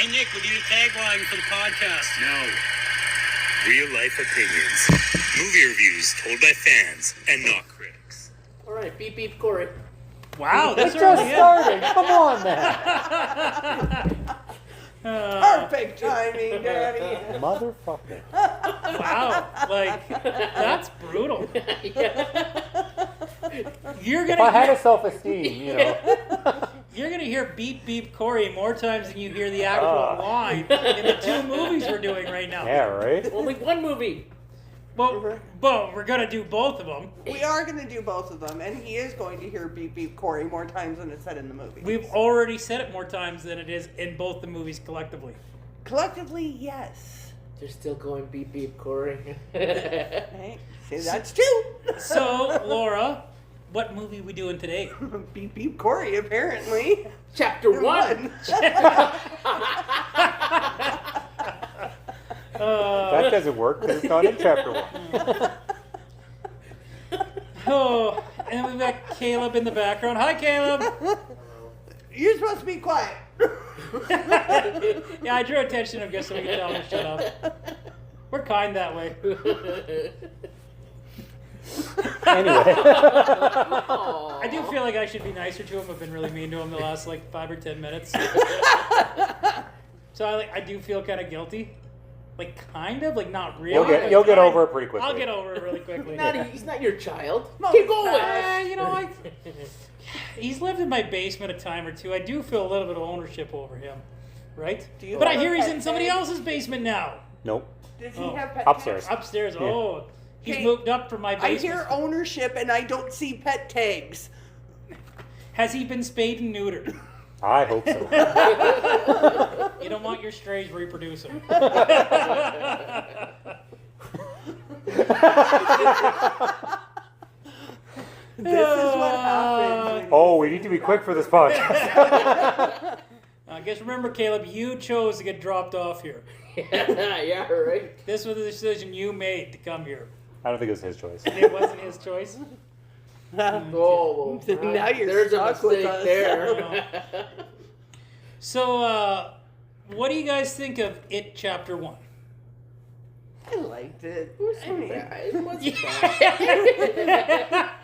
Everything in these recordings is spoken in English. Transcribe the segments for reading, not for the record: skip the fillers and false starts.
Hey, Nick, we need a tagline for the podcast. No. Real life opinions. Movie reviews told by fans and not critics. All right, beep beep, Corey. Wow, It that's just already started. Come on, man. Perfect timing, Daddy. Motherfucker. Wow, like that's brutal. You're If I had gonna a self-esteem, you know. you're gonna hear beep beep Corey more times than you hear the actual line in the two movies we're doing right now. Yeah, right? Only one movie. Well, we're gonna do both of them. We are going to do both of them, and he is going to hear Beep Beep Corey more times than it's said in the movie. We've already said it more times than it is in both the movies collectively. Collectively, yes. They're still going beep beep, Corey. Right? See, that's two. So, Laura, what movie we doing today? Beep Beep Corey, apparently. Chapter 1. That doesn't work because it's not in chapter 1. Oh, and we've got Caleb in the background. Hi, Caleb. You're supposed to be quiet. Yeah, I drew attention to him just so we can tell him to shut up. We're kind that way. Anyway. I do feel like I should be nicer to him. I've been really mean to him the last like 5 or 10 minutes. So I do feel kind of guilty. Like kind of, like not really. You'll get over it pretty quickly. I'll get over it really quickly. He's not your child. No, Keep going. You know, he's lived in my basement a time or two. I do feel a little bit of ownership over him, right? Do you But I have hear a he's pet in somebody pig? else's basement now. Nope. Does he Oh. have pet Upstairs. tags? Upstairs. Yeah. Oh, he's Okay. moved up from my I basement. hear ownership, and I don't see pet tags. Has he been spayed and neutered? I hope so. You don't want your strays reproducing. This is what happens. Oh, we need to be quick for this podcast. I guess remember, Caleb, you chose to get dropped off here. Yeah, right. This was the decision you made to come here. I don't think it was his choice. It wasn't his choice. Oh, Now you're there's a stuck with mistake us. there. So, what do you guys think of It Chapter 1? I liked it. It wasn't bad. It wasn't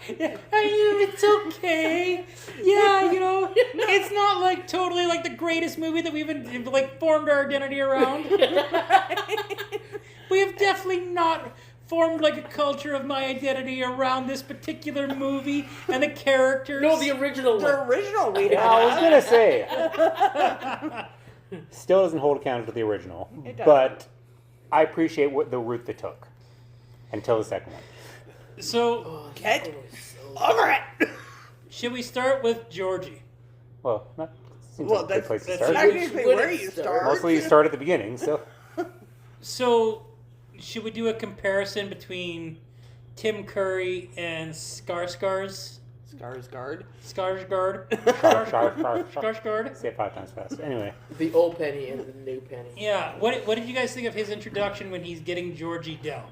It's okay. Yeah, you know, it's not like totally like the greatest movie that we've like formed our identity around. We have definitely not formed like a culture of my identity around this particular movie and the characters. No, the original The one. original we Yeah, I was had. gonna say. Still doesn't hold account to the original, It doesn't. but I appreciate what the route they took until the second one. So, Get over it. should we start with Georgie? Well, that seems Well, like a good place to that's start. Technically, Would where it you start? start. Mostly you start at the beginning, so. So, should we do a comparison between Tim Curry and Skarsgård? Skarsgård. Skarsgård? Skarsgård. Skarsgård? Say it 5 times fast. Anyway, The old penny and the new penny. Yeah. What did you guys think of his introduction when he's getting Georgie down?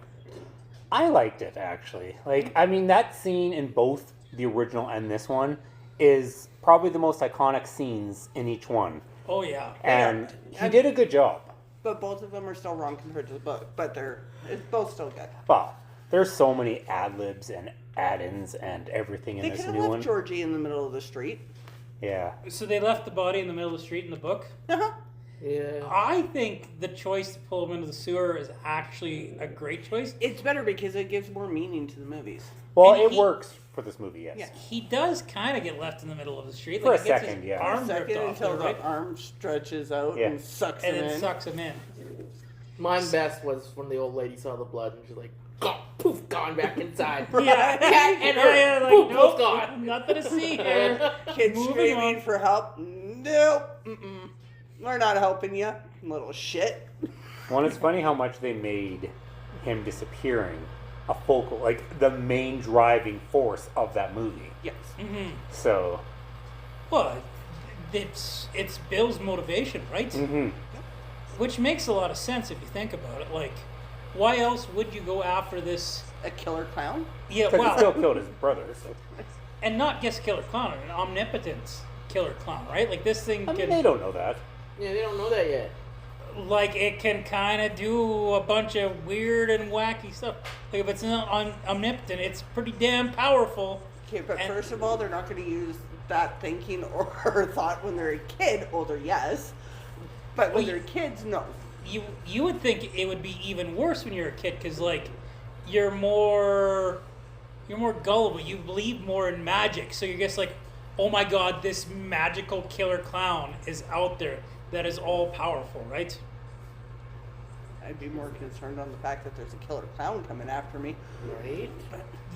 I liked it actually. Like, I mean, that scene in both the original and this one is probably the most iconic scenes in each one. Oh yeah. And he did a good job. But both of them are still wrong compared to the book. But it's both still good. Well, there's so many ad-libs and add-ins and everything in They this could have new left one. Georgie in the middle of the street. Yeah. So they left the body in the middle of the street in the book. Uh-huh. Yeah. I think the choice to pull him into the sewer is actually a great choice. It's better because it gives more meaning to the movies. Well, And it he- works for this movie, yes. Yeah. He does kind of get left in the middle of the street. For Like a he gets second, his yeah. arm ripped Second off until there, right? the arm stretches out Yeah. and sucks And him then in. sucks him in. Mine best was when the old lady saw the blood and she's like, "Gone, poof, gone back inside." Yeah. And her, like, boop, nope, was gone. nothing to see here. Kids Moving screaming on. for help. Nope. Mm-mm. We're not helping you, little shit. Well, it's funny how much they made him disappearing a focal, like the main driving force of that movie. Yes. Mm-hmm. So, Well, it's Bill's motivation, right? mhm. Which makes a lot of sense if you think about it. Like, why else would you go after this? A killer clown? Yeah, Because he well, still killed his brother. So. and not just killer clown, an omnipotent killer clown, right? Like this thing I mean, can. they don't know that. Yeah, they don't know that yet. Like, it can kind of do a bunch of weird and wacky stuff. Like, if it's not omnipotent, it's pretty damn powerful. Okay, but And- first of all, they're not going to use that thinking or thought when they're a kid. Older, yes. But when Well, they're kids, no. You would think it would be even worse when you're a kid, because, like, you're more gullible. You believe more in magic. So you're just like, oh my god, this magical killer clown is out there that is all powerful, right? I'd be more concerned on the fact that there's a killer clown coming after me. Right?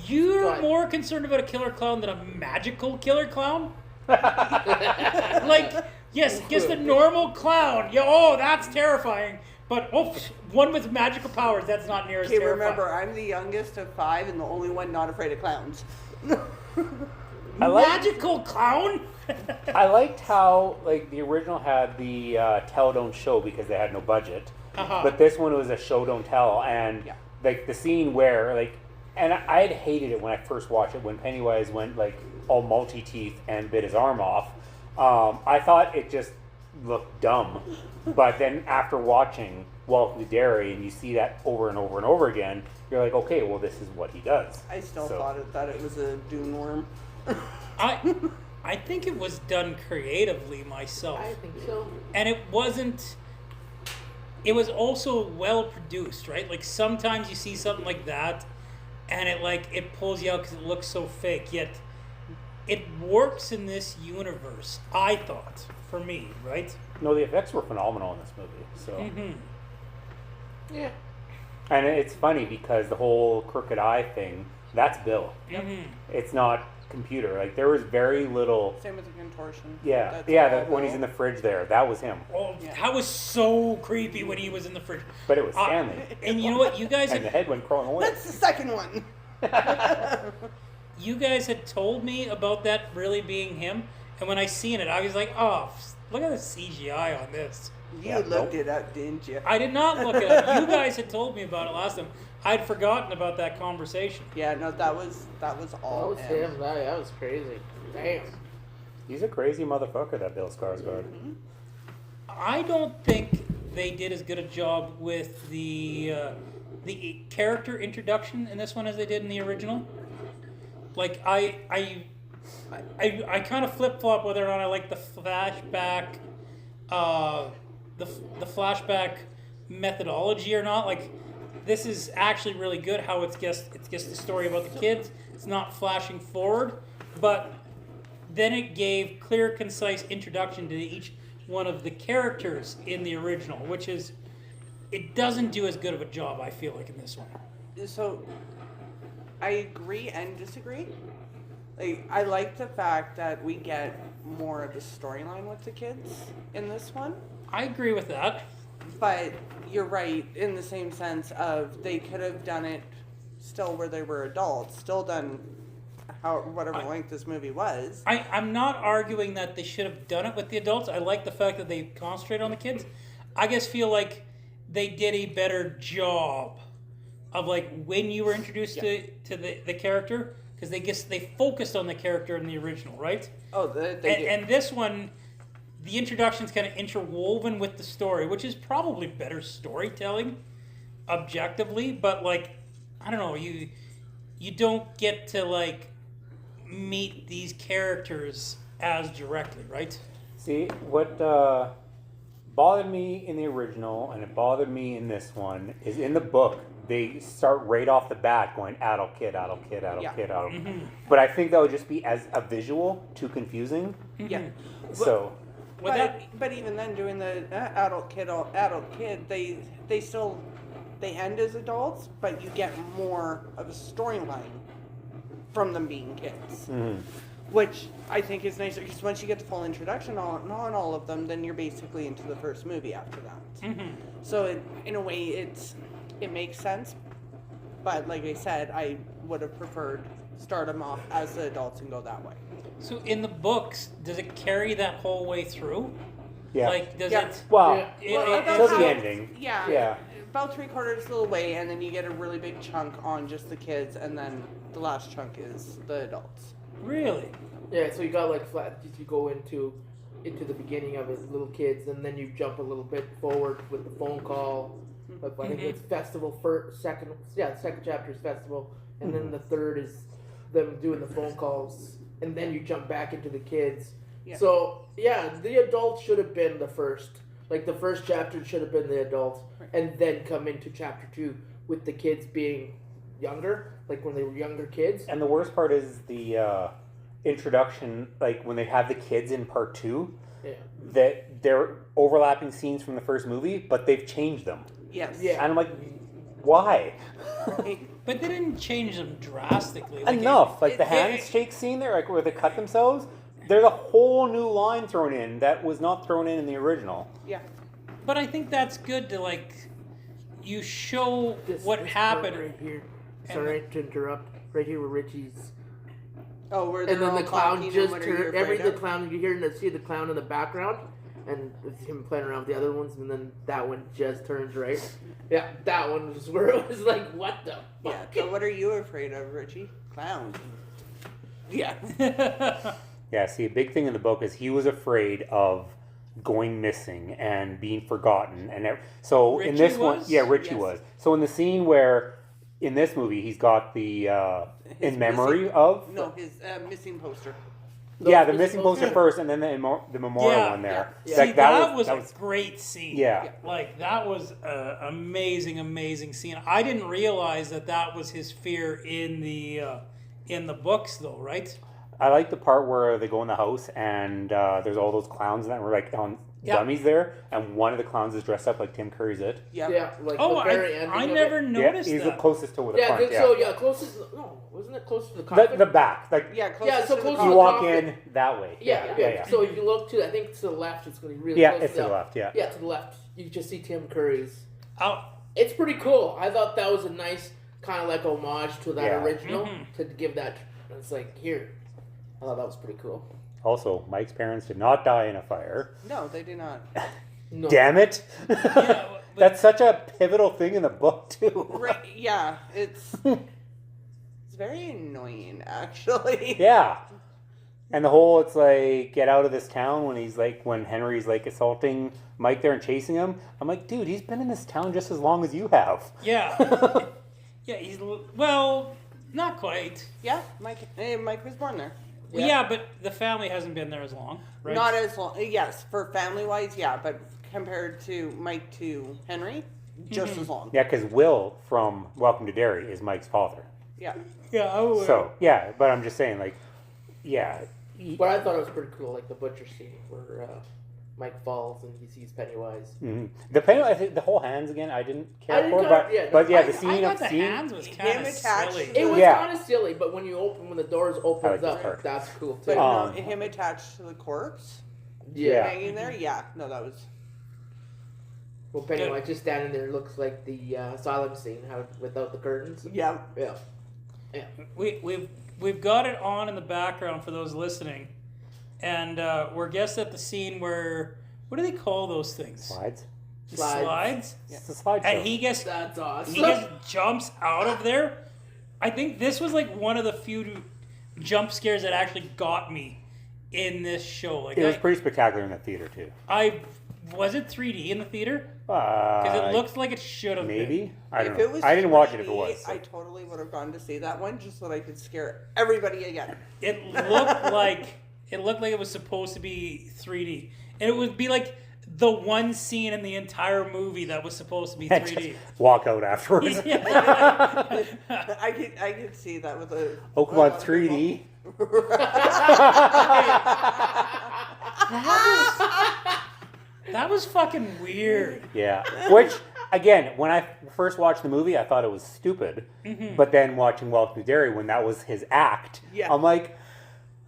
You're But- more concerned about a killer clown than a magical killer clown? Like, yes, just a normal clown. Yeah, oh, that's terrifying. But, one with magical powers, that's not near as Okay, terrifying. remember, I'm the youngest of 5 and the only one not afraid of clowns. I like Magical clown? I liked how like the original had the tell don't show because they had no budget, Uh-huh. but this one was a show don't tell, and Yeah. like the scene where like, and I had hated it when I first watched it when Pennywise went like all multi teeth and bit his arm off. I thought it just looked dumb, but then after watching Welcome to Derry and you see that over and over and over again, you're like, okay, well this is what he does. I still So- thought that it was a dune worm. I think it was done creatively myself. I think so. And it wasn't, it was also well produced, right? Like sometimes you see something like that and it pulls you out because it looks so fake, yet it works in this universe, I thought, for me, right? No, the effects were phenomenal in this movie. So. Mm-hmm. Yeah. And it's funny because the whole crooked eye thing, that's Bill. Mm-hmm. It's not computer. Like there was very little. Same with the contortion. Yeah, That's yeah. all When he's in the fridge there, that was him. Oh, Yeah. that was so creepy when he was in the fridge. But it was Uh, Stanley, And you know what? You guys and the had, head went crawling away. That's the second one. you guys had told me about that really being him, and when I seen it, I was like, oh, look at the CGI on this. You Yeah, looked nope. it up, didn't you? I did not look it up. You guys had told me about it last time. I'd forgotten about that conversation. Yeah, no, that was That all was him. That was crazy. Damn. He's a crazy motherfucker, that Bill Skarsgård. I don't think they did as good a job with the character introduction in this one as they did in the original. Like I kind of flip flop whether or not I like the flashback, the flashback methodology or not. Like this is actually really good. How it's just the story about the kids. It's not flashing forward, but then it gave clear, concise introduction to each one of the characters in the original, which is, it doesn't do as good of a job, I feel like, in this one. So, I agree and disagree. Like, I like the fact that we get more of the storyline with the kids in this one, I agree with that. but you're right in the same sense of they could have done it still where they were adults, still done whatever length this movie was. I'm not arguing that they should have done it with the adults. I like the fact that they concentrate on the kids. I just feel like they did a better job of like when you were introduced to the character, because they focused on the character in the original, right? Oh, they did. And this one, the introduction's kind of interwoven with the story, which is probably better storytelling, objectively. But like, I don't know, you don't get to like meet these characters as directly, right? See, what bothered me in the original, and it bothered me in this one, is in the book, they start right off the bat going adult kid, adult kid, adult Yeah. kid, adult. But I think that would just be as a visual too confusing. yeah. So With that, But even then, doing the adult kid, they still end as adults, but you get more of a storyline from them being kids, which I think is nicer because once you get the full introduction on all of them, then you're basically into the first movie after that. So in a way, it makes sense. But like I said, I would have preferred start them off as the adults and go that way. so in the books, does it carry that whole way through? yeah. Like, does Yeah. it? well, Yeah. it- Well, it- about till how- the ending. Yeah. Yeah. About 3/4 of the way, and then you get a really big chunk on just the kids, and then the last chunk is the adults. Really? Yeah, so you got like you go into into the beginning of his little kids, and then you jump a little bit forward with the phone call. But I think it's festival second chapter is festival, and then the third is them doing the phone calls, and then you jump back into the kids. Yeah. So yeah, the adults should have been the first. Like the first chapter should have been the adults, and then come into chapter 2 with the kids being younger, like when they were younger kids. And the worst part is the introduction, like when they have the kids in part 2, that they're overlapping scenes from the first movie, but they've changed them. Yes. Yeah. And I'm like, why? But they didn't change them drastically. Enough. Like the handshake scene there, like where they cut themselves, there's a whole new line thrown in that was not thrown in the original. Yeah. But I think that's good to you show what This happened. part right here. Sorry to interrupt. Right here where Richie's. Oh, where And they're then all the clown talking, just and what are you turned. afraid The of? clown you hear and see the clown in the background, and it's him playing around with the other ones, and then that one just turns right. Yeah, that one was where it was like, what the Yeah. fuck? So what are you afraid of, Richie? Clowns. Yeah. Yeah, see, a big thing in the book is he was afraid of going missing and being forgotten. So in Richie this one, was? yeah, Richie Yes. was. So in the scene where, in this movie, he's got the His in memory missing- of. No, his missing poster. Yeah, the Those missing posters? poster first, and then the memorial Yeah, one there. yeah. Like, See, that was that a great scene. yeah. Like, that was an amazing, amazing scene. I didn't realize that was his fear in the books, though, right? I like the part where they go in the house and there's all those clowns that were like on Yeah. dummies there, and one of the clowns is dressed up like Tim Curry's it. Yeah. Yeah, like Oh, the very I ending of never it. noticed yeah, he's that. the closest to the Yeah, front. Yeah, so yeah, closest. No, wasn't it close to the coffin? the back, like Yeah. Yeah, so to the close to you the walk coffin. in that way. Yeah, yeah. So if you look to, I think to the left, it's going to be really Yeah, close it's to the left. Yeah. Yeah, to the left. You just see Tim Curry's. Oh, It's pretty cool. I thought that was a nice kind of like homage to that Yeah. original to give that. It's like here. I thought that was pretty cool. Also, Mike's parents did not die in a fire. No, they do not. No. Damn it! yeah, but That's such a pivotal thing in the book too. Right, yeah, it's very annoying, actually. Yeah. And the whole, it's like, get out of this town when Henry's like assaulting Mike there and chasing him. I'm like, dude, he's been in this town just as long as you have. yeah. Yeah, well, not quite. Yeah, Mike was born there. Well, yeah, but the family hasn't been there as long, right? Not as long. Yes, for family wise, yeah, but compared to Mike to Henry, just as long. Yeah, because Will from Welcome to Derry is Mike's father. Yeah. Yeah, So, yeah, but I'm just saying, like, yeah. But I thought it was pretty cool, like the butcher scene where Mike falls and he sees Pennywise. Mhm. The Pennywise, I think the whole hands again, I didn't care I didn't for, care- but yeah, but yeah, I the scene I of thought the seeing. hands was Him kind of attached- silly. It was Yeah. kind of silly, but when the doors opens like that up, part. that's cool too. But Um, no, him attached to the corpse, yeah. hanging there, yeah. No, that was. Well, Pennywise just standing there looks like the asylum scene, how without the curtains. Yeah. Yeah. We've got it on in the background for those listening, and we're guessed at the scene where, what do they call those things? Slides. Slides. It's a slideshow. And he just That's jumps out of there. I think this was like one of the few jump scares that actually got me in this show. Like It was pretty spectacular in the theater too. was it 3D in the theater? Because it looks like it should have been. maybe. I don't If know. it was I didn't watch it if it 3D, was. I totally would have gone to see that one just so that I could scare everybody again. It looked like it was supposed to be 3D, and it would be like the one scene in the entire movie that was supposed to be 3D. Walk out afterwards. I could see that with a. Oh, come on, 3D. That was fucking weird. Yeah. Which, again, when I first watched the movie, I thought it was stupid. But then watching Welcome to Derry, when that was his act, Yeah. I'm like,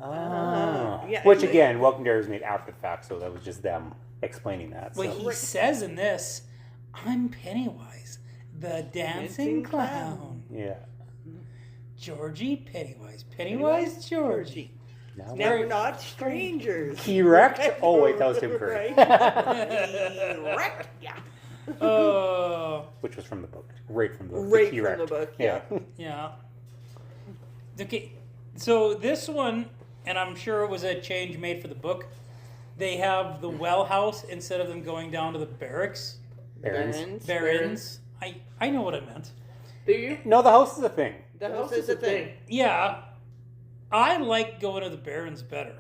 oh. Yeah, Which, and again, Welcome to Derry was made after the fact, so that was just them explaining that. Well, So. he says in this, "I'm Pennywise, the dancing clown." Yeah. Georgie Pennywise. Pennywise Georgie. Now Never not strangers. T-Rex? Oh, wait, that was Tim Curry. T-Rex, yeah. Oh, Which was from the book. Right from the book. Right T-Rex. from the book, Yeah. yeah. Okay, so this one, and I'm sure it was a change made for the book. they have the well house instead of them going down to the barracks. Barons. I know what I meant. Do you? No, the house is a thing. The house is a thing. Yeah, I like going to the barons better.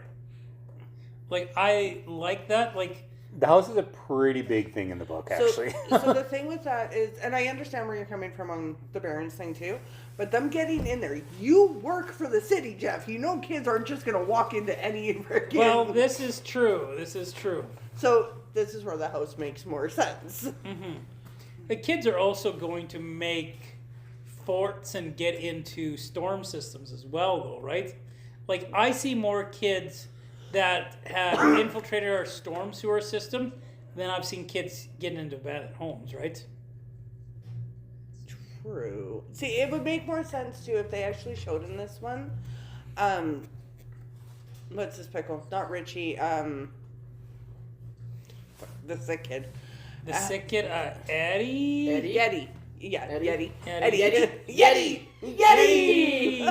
Like, I like that. Like, The house is a pretty big thing in the book, actually. So the thing with that is, and I understand where you're coming from on the Barons thing too, but them getting in there, you work for the city, Jeff. You know kids aren't just going to walk into any freaking... well, this is true. This is true. So this is where the house makes more sense. The kids are also going to make forts and get into storm systems as well, though, right? Like, I see more kids that have infiltrated our storm sewer system than I've seen kids getting into abandoned homes, right? True. See, it would make more sense too if they actually showed in this one. What's this pickle? Not Richie. The sick kid. The sick kid, Eddie? Yeti. Yeah, Eddie? Yeti. Yeti? Yeti.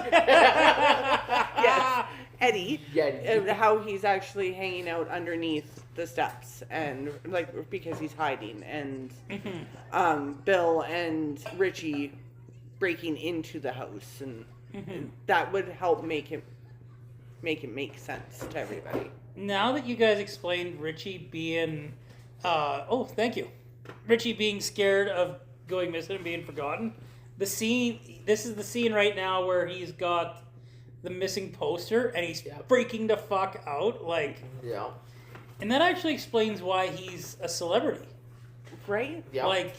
Yes, Eddie. Yeti. And how he's actually hanging out underneath the steps, and like because he's hiding, and Bill and Richie breaking into the house, and that would help make it make sense to everybody. Now that you guys explained Richie being, thank you. Richie being scared of going missing and being forgotten. This is the scene right now where he's got the missing poster and he's freaking the fuck out, like. Yeah. And that actually explains why he's a celebrity. Right? Yeah. Like,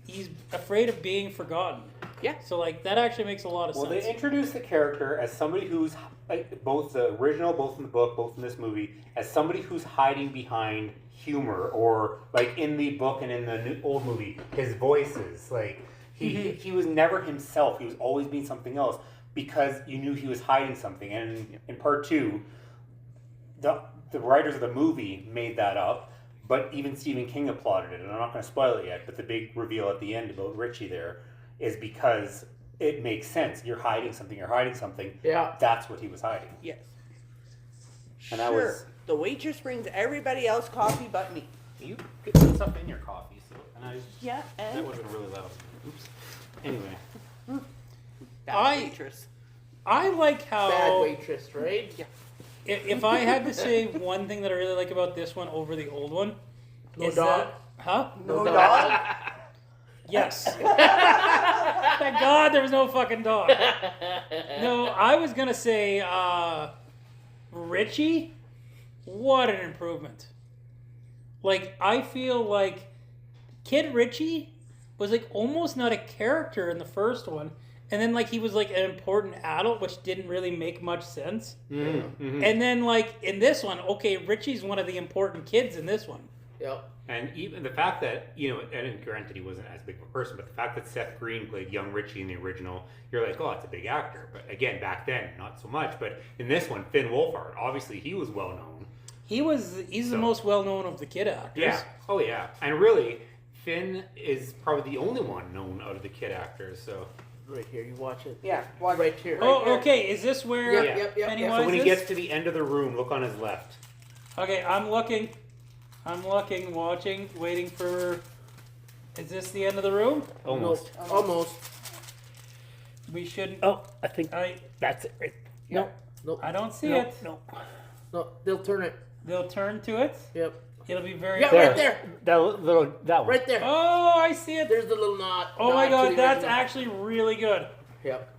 he's afraid of being forgotten. Yeah. So, like, that actually makes a lot of Well, sense. they introduced the character as somebody who's, like, both the original, both in the book, both in this movie, as somebody who's hiding behind humor, or, like, in the book and in the old movie, his voices. Like, he was never himself. He was always being something else because you knew he was hiding something. And in part 2, the writers of the movie made that up, but even Stephen King applauded it. And I'm not going to spoil it yet, but the big reveal at the end about Richie there is because it makes sense. You're hiding something. Yeah. That's what he was hiding. Yes. And that was... The waitress brings everybody else coffee but me. You get some stuff in your coffee, so... And Yeah, that and wasn't really loud. Oops. Anyway. that waitress. I like how... Bad waitress, right? Yeah. If I had to say one thing that I really like about this one over the old one... No is dog? that- Huh? No dog? Yes. Thank God there was no fucking dog. No, I was going to say Richie, what an improvement. Like, I feel like Kid Richie was, like, almost not a character in the first one. And then, like, he was, like, an important adult, which didn't really make much sense. Mm-hmm. And then, like, in this one, okay, Richie's one of the important kids in this one. Yep. And even the fact that, and granted he wasn't as big of a person, but the fact that Seth Green played young Richie in the original, you're like, oh, it's a big actor. But again, back then, not so much. But in this one, Finn Wolfhard, obviously he was well known. He's the most well-known of the kid actors. Yeah. Oh, yeah. And really, Finn is probably the only one known out of the kid actors, so... Right here, you watch it. Yeah, watch Right here. Oh, okay. Is this where Yep. Pennywise So when he is? gets to the end of the room, look on his left. Okay, I'm looking, watching, waiting for... Is this the end of the room? Almost. Nope. Almost. We shouldn't... Oh, I think I that's it. Right. Nope. Nope. I don't see Nope. it. No, they'll turn it. They'll turn to it. Yep. It'll be very... Yeah, right there. That one. Right there. Oh, I see it. There's the little knot. Oh my nod to God, the that's original. actually really good. Yep.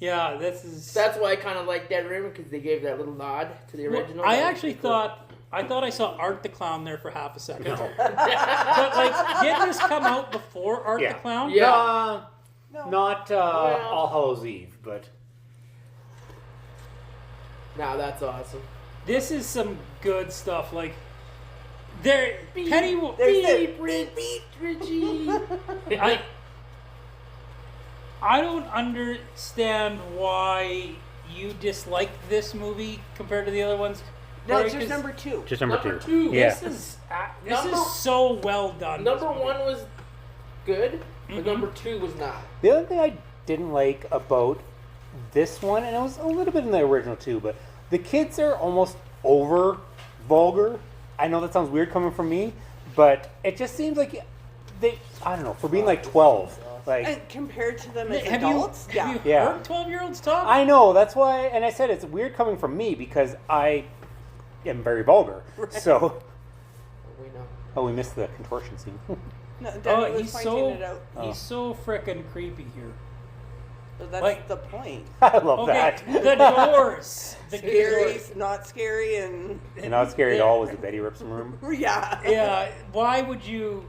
Yeah, this is... That's why I kind of like that room, because they gave that little nod to the Well, original. I That was actually pretty cool. thought I saw Art the Clown there for half a second. But like, didn't this come out before Art the Clown? Yeah. Not All Hallows Eve, but Now that's awesome. This is some good stuff. Like, there, Penny. Beep, Richie. I don't understand why you dislike this movie compared to the other ones. No, Right, it's just 'cause number 2. just Number two. Yeah. This is Number- so well done. Number this movie. 1 was good, but number 2 was not. The other thing I didn't like about this one, and it was a little bit in the original too, but the kids are almost over vulgar. I know that sounds weird coming from me, but it just seems like I don't know, for being like 12. Like, And compared to them as Have adults, you Yeah. heard 12-year-olds talk? I know, that's why, and I said it's weird coming from me because I am very vulgar. So, We know. oh, we missed the contortion scene. No, Danny was he's pointing so it out. he's so frickin' creepy here. So that's like- the point. I love Okay, that. the doors. The Scary, doors. not scary, and And not scary at all was the Betty Ripson room. yeah. Yeah, why would you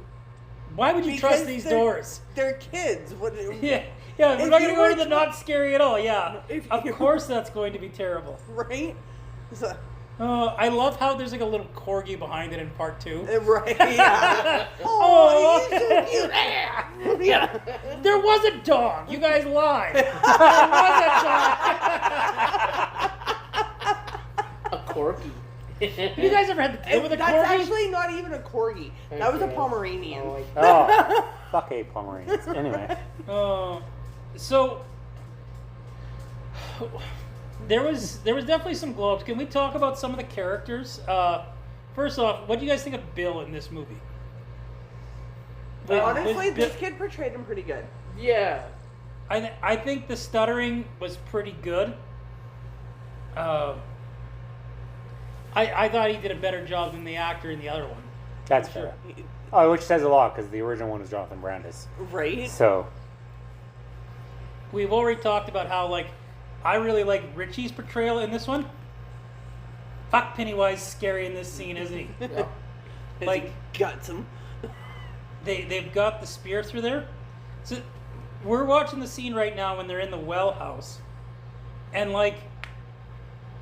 Because trust these they're- doors? They're kids. What? Yeah, we're If not you going to go were to the not scary at all. Yeah, If of you- course that's going to be terrible. Right. So, I love how there's like a little corgi behind it in part 2. right. Yeah. Oh, he's so cute. Yeah. There was a dog. You guys lied. There was a dog. A corgi. You guys ever had to deal with a That's corgi? actually not even a corgi. That was a Okay. Pomeranian. Oh, Oh, fuck a Pomeranians. Anyway. So there was definitely some glow ups. Can we talk about some of the characters? First off, what do you guys think of Bill in this movie? Honestly, Bill- this kid portrayed him pretty good. yeah. I think the stuttering was pretty good. I thought he did a better job than the actor in the other one. That's fair. Oh, which says a lot because the original one was Jonathan Brandis. Right. So, We've already talked about how I really like Richie's portrayal in this one. Fuck, Pennywise scary in this scene, isn't he? Yeah. Like- guts him. They've got the spear through there. So we're watching the scene right now when they're in the well house, and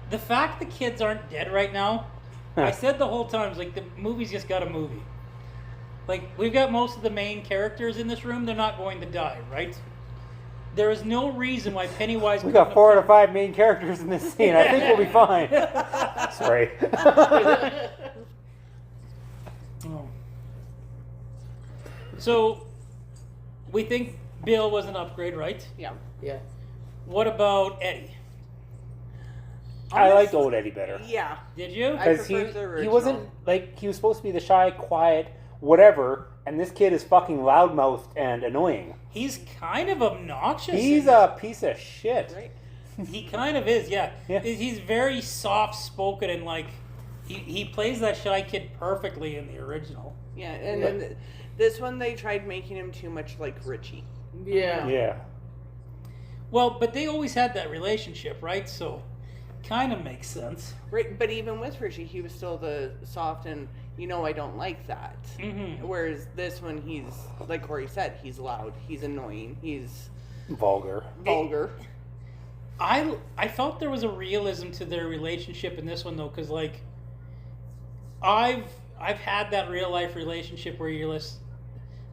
the fact the kids aren't dead right now. I said the whole time, the movie's just got a movie. We've got most of the main characters in this room. They're not going to die, right? There is no reason why Pennywise. we got 4 out of 5 main characters in this scene. I think we'll be fine. Sorry. Oh. So, we think Bill was an upgrade, right? Yeah. Yeah. What about Eddie? I liked old Eddie better. Yeah. Did you? I Because preferred the he original. wasn't, he was supposed to be the shy, quiet, whatever, and this kid is fucking loudmouthed and annoying. He's kind of obnoxious. He's a piece of shit. Right. He kind of is, yeah. Yeah. He's very soft-spoken and he plays that shy kid perfectly in the original. Yeah, and Yeah. then this one they tried making him too much like Richie. Yeah. Yeah. Well, but they always had that relationship, right? So, kind of makes sense. Right, but even with Richie, he was still the soft and I don't like that. Mm-hmm. Whereas this one, he's like Corey said, he's loud, he's annoying, he's Vulgar. vulgar. I felt there was a realism to their relationship in this one though, because I've had that real life relationship where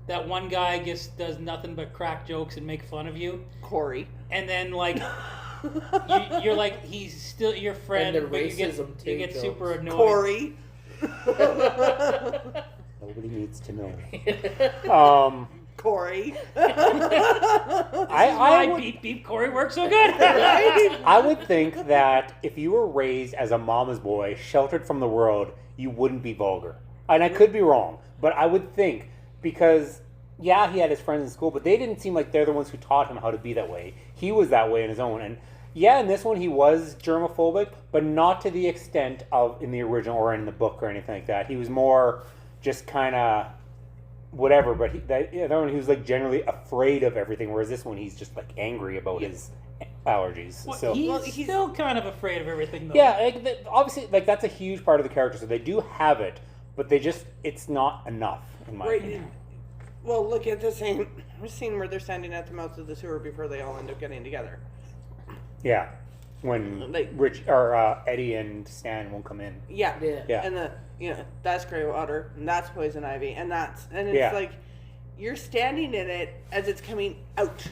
that one guy just does nothing but crack jokes and make fun of you, Corey. and then you're he's still your friend, And the but racism you too, get jokes. super annoyed. Corey. Nobody needs to know. Corey. I would, beep beep Corey works so good. I would think that if you were raised as a mama's boy, sheltered from the world, you wouldn't be vulgar. And I could be wrong, but I would think because, yeah, he had his friends in school, but they didn't seem like they're the ones who taught him how to be that way. He was that way on his own. And yeah, in this one he was germophobic, but not to the extent of in the original or in the book or anything like that. He was more just kind of whatever, but the other one, he was generally afraid of everything, whereas this one he's just angry about his allergies. Well, So he's still kind of afraid of everything though. yeah, obviously that's a huge part of the character, so they do have it, but it's not enough in my Right. opinion. Well, look at the scene where they're standing at the mouth of the sewer before they all end up getting together. Yeah, when Like- Rich or Eddie and Stan won't come in. Yeah. Yeah. Yeah. And that's gray water, and that's poison ivy, and it's Yeah. you're standing in it as it's coming out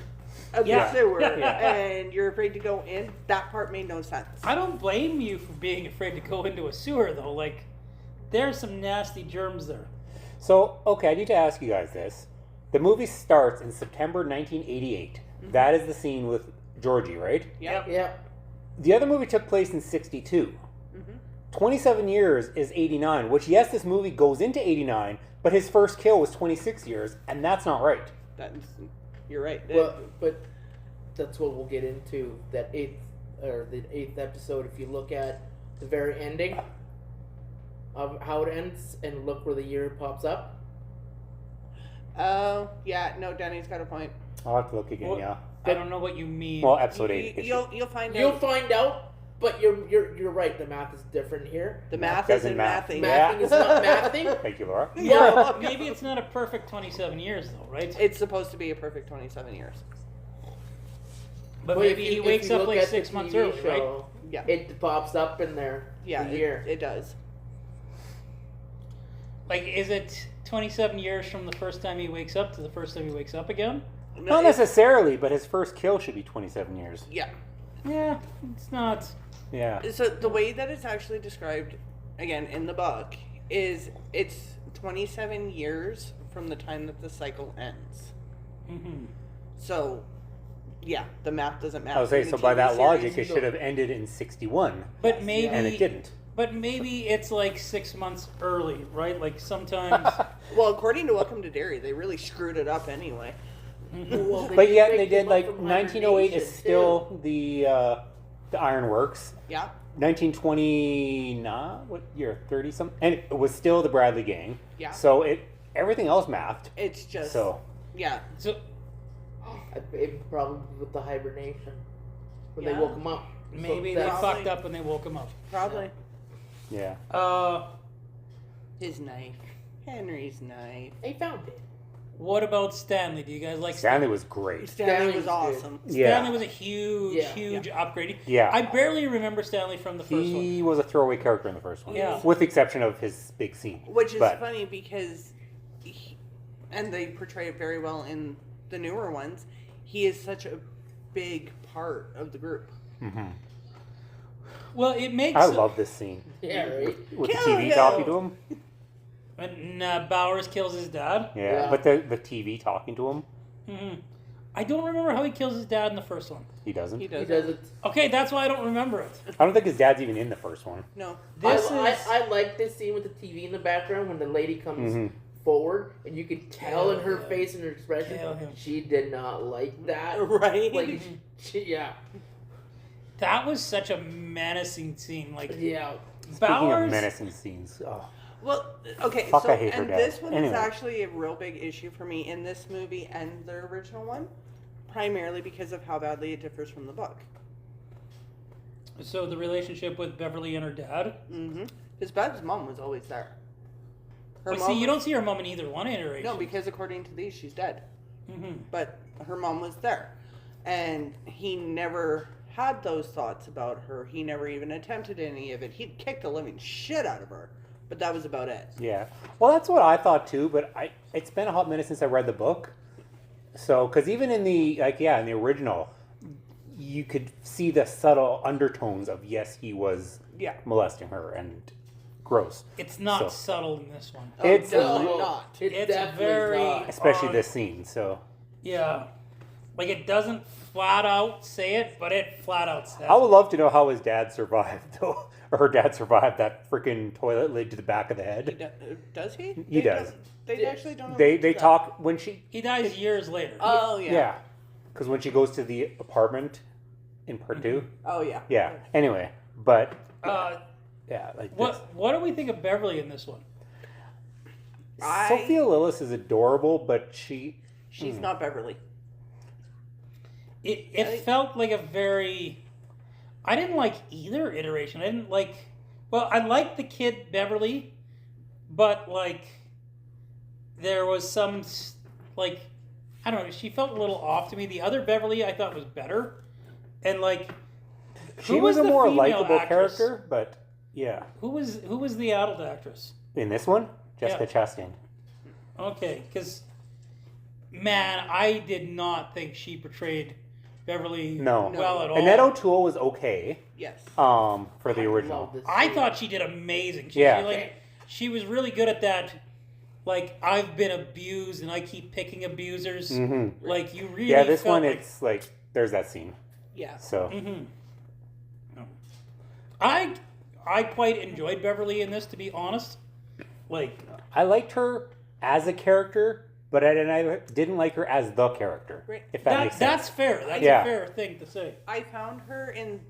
of Yeah. the sewer, Yeah. and you're afraid to go in. That part made no sense. I don't blame you for being afraid to go into a sewer though. There's some nasty germs there. So, okay, I need to ask you guys this. The movie starts in September 1988. Mm-hmm. That is the scene with Georgie, right? Yep. Yeah. the other movie took place in 62. 27 years is 89, which, yes, this movie goes into 89, but his first kill was 26 years, and that's not right. You're right. Well, but that's what we'll get into the eighth episode. If you look at the very ending of how it ends and look where the year pops up. Oh, yeah. No, Danny's got a point. I'll have to look again, Well, yeah. I don't know what you mean. Well, episode 8. You'll find You'll out. find out, but you're right. The math is different here. The math Doesn't isn't math. mathing. Yeah. Mathing is not mathing. Thank you, Laura. Well, maybe it's not a perfect 27 years, though, right? It's supposed to be a perfect 27 years. But Well, maybe if he you wakes up look like at 6 the months TV early, right? show, Yeah. It pops up in there. Yeah, the year. it does. Like, is it 27 years from the first time he wakes up to the first time he wakes up again? Not necessarily, but his first kill should be 27 years. Yeah. Yeah, it's not. Yeah. So the way that it's actually described, again, in the book, is it's 27 years from the time that the cycle ends. Mm-hmm. So, yeah, the math doesn't match. I would say, in so the by TV that logic, it series. should have ended in 61, But maybe. and it didn't. But maybe it's like 6 months early, right? Like sometimes. Well, according to Welcome to Derry, they really screwed it up anyway. Well, But yet make they did, him like, up from 1908 is hibernation, still the Ironworks. Yeah. 1929, what year? 30 something? And it was still the Bradley Gang. Yeah. So everything else mathed. It's just. So, Yeah. So It probably with the hibernation when they Yeah. woke him up. maybe So they that's- fucked up when they woke him up. Probably. yeah. His knife. Henry's knife. They found it. What about Stanley? Do you guys like Stanley was great. Stanley Stanley was was awesome. Yeah. Stanley was a huge, Yeah. huge upgrade. Yeah. I barely remember Stanley from the first one. He was a throwaway character in the first one. Yeah. With the exception of his big scene. Which is But- funny because, and they portray it very well in the newer ones, he is such a big part of the group. Well, it makes. I love this scene. Yeah, right. With Kill the TV him! talking to him. When Bowers kills his dad. Yeah. Yeah. But the TV talking to him, I don't remember how he kills his dad in the first one. he doesn't. He He does. does it. Okay, that's why I don't remember it. I don't think his dad's even in the first one. No. This I, is. I like this scene with the TV in the background when the lady comes Mhm. forward and you can tell in her Kill him. face and her expression Kill him. she did not like that. Right? Like, yeah, That was such a menacing scene. Like yeah. Speaking of Bowers. menacing scenes, Well, okay, Fuck, so I hate her and dad. this one is Anyway. actually a real big issue for me in this movie and the original one, primarily because of how badly it differs from the book. So the relationship with Beverly and her dad. Mm-hmm. His Bev's mom was always there. Her But mom see, you don't see her mom in either one iteration. No, because according to these, she's dead. hmm But her mom was there, and he never had those thoughts about her. He never even attempted any of it. He'd kicked the living shit out of her, but that was about it. yeah. Well, that's what I thought too. But it's been a hot minute since I read the book. So, because even in the in the original, you could see the subtle undertones of yes, he was Yeah. molesting her and gross. It's not So- subtle in this one. It's definitely No, not. It's definitely very- not. especially on- this scene. So, Yeah. Like it doesn't flat out say it, but it flat out says I would love to know how his dad survived, though, or her dad survived that freaking toilet lid to the back of the He head. does he? He They does. don't- They actually don't. They allude to that. talk when she He dies years later. Oh yeah. yeah, because when she goes to the apartment in part two. Oh yeah. Yeah. Anyway, but Uh, yeah, like this. what do we think of Beverly in this one? Sophia Lillis is adorable, but She's not Beverly. It felt like a very. I didn't like either iteration. I didn't like. Well, I liked the kid Beverly, but like, there was some like, I don't know. She felt a little off to me. The other Beverly I thought was better, and like, she who was a the more female likable actress? character. But yeah, Who was the adult actress? in this one, Jessica Chastain. Okay, because man, I did not think she portrayed Beverly No. well at all. Annette O'Toole was okay. Yes. For the I original. love this I scene. thought she did amazing. Yeah. She was really good at that. Like, I've been abused and I keep picking abusers. Mm-hmm. Like, you really Yeah, this felt one, like, it's like there's that scene. Yeah. So Mhm. I quite enjoyed Beverly in this, to be honest. Like, I liked her as a character, but I didn't like her as the character. Right. If that makes sense. that's fair. That's Yeah. a fair thing to say. I found her in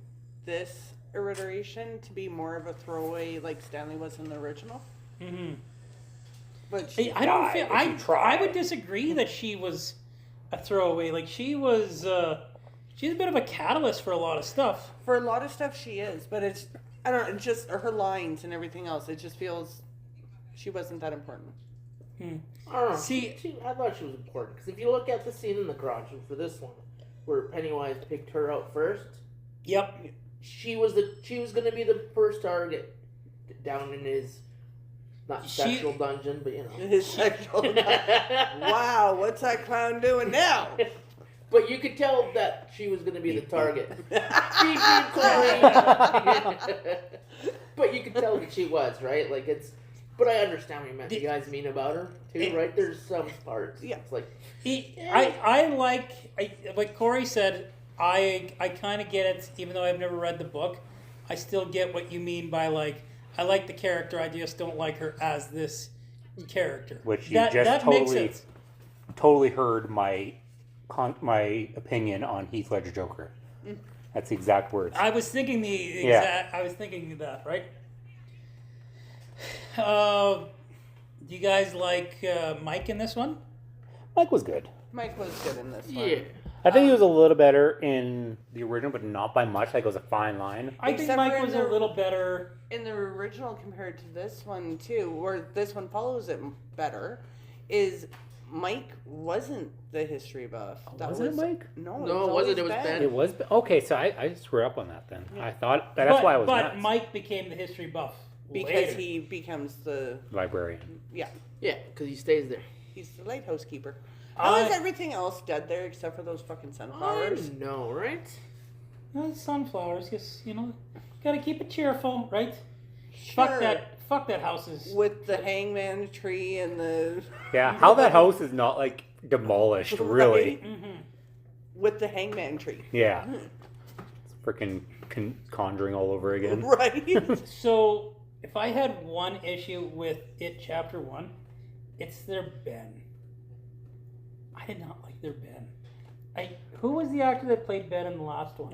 this iteration to be more of a throwaway, like Stanley was in the original. Mm-hmm. But she, I don't die feel. if you try. I would disagree that she was a throwaway. Like, she was. She's a bit of a catalyst for a lot of stuff. for a lot of stuff, she is. But it's, I don't know, it's just her lines and everything else. It just feels she wasn't that important. I don't know. See- I thought she was important because if you look at the scene in the garage for this one, where Pennywise picked her out first, Yep. she was going to be the first target down in his not She- sexual dungeon, but His sexual. Wow, what's that clown doing now? But you could tell that she was going to be the target. Beep, beep, Corey. But you could tell that she was, right? Like it's. But I understand what you guys mean about her too, right? There's some parts. Yeah. It's like I like Corey said. I kind of get it, even though I've never read the book. I still get what you mean by like I like the character. I just don't like her as this character. Which you that just makes totally, sense. totally heard my opinion on Heath Ledger Joker. That's the exact words. I was thinking the Yeah. exact. I was thinking that, right? Do you guys like Mike in this one? Mike was good. Mike was good in this one. yeah. I think he was a little better in the original, but not by much. Like it was a fine line. I think Except Mike for was a the- little better. In the original compared to this one too, where this one follows it better, is Mike wasn't the history buff. That Wasn't it Mike? No, No, it wasn't. It was Ben. It was okay. So I screwed up on that then. I thought that's why I was But nuts. Mike became the history buff Because later. he becomes the Librarian. yeah, Yeah, because he stays there. he's the lighthouse keeper. How is I- everything else dead there except for those fucking I sunflowers? know, right? Well, sunflowers, just gotta keep it cheerful, right? Sure. Fuck that house is. With the hangman tree and the Yeah, how that house is not like demolished, really. Right? With the hangman tree, Yeah. It's freaking conjuring all over again. right? So, if I had one issue with it, chapter 1, it's their Ben. I did not like their Ben. Who was the actor that played Ben in the last one?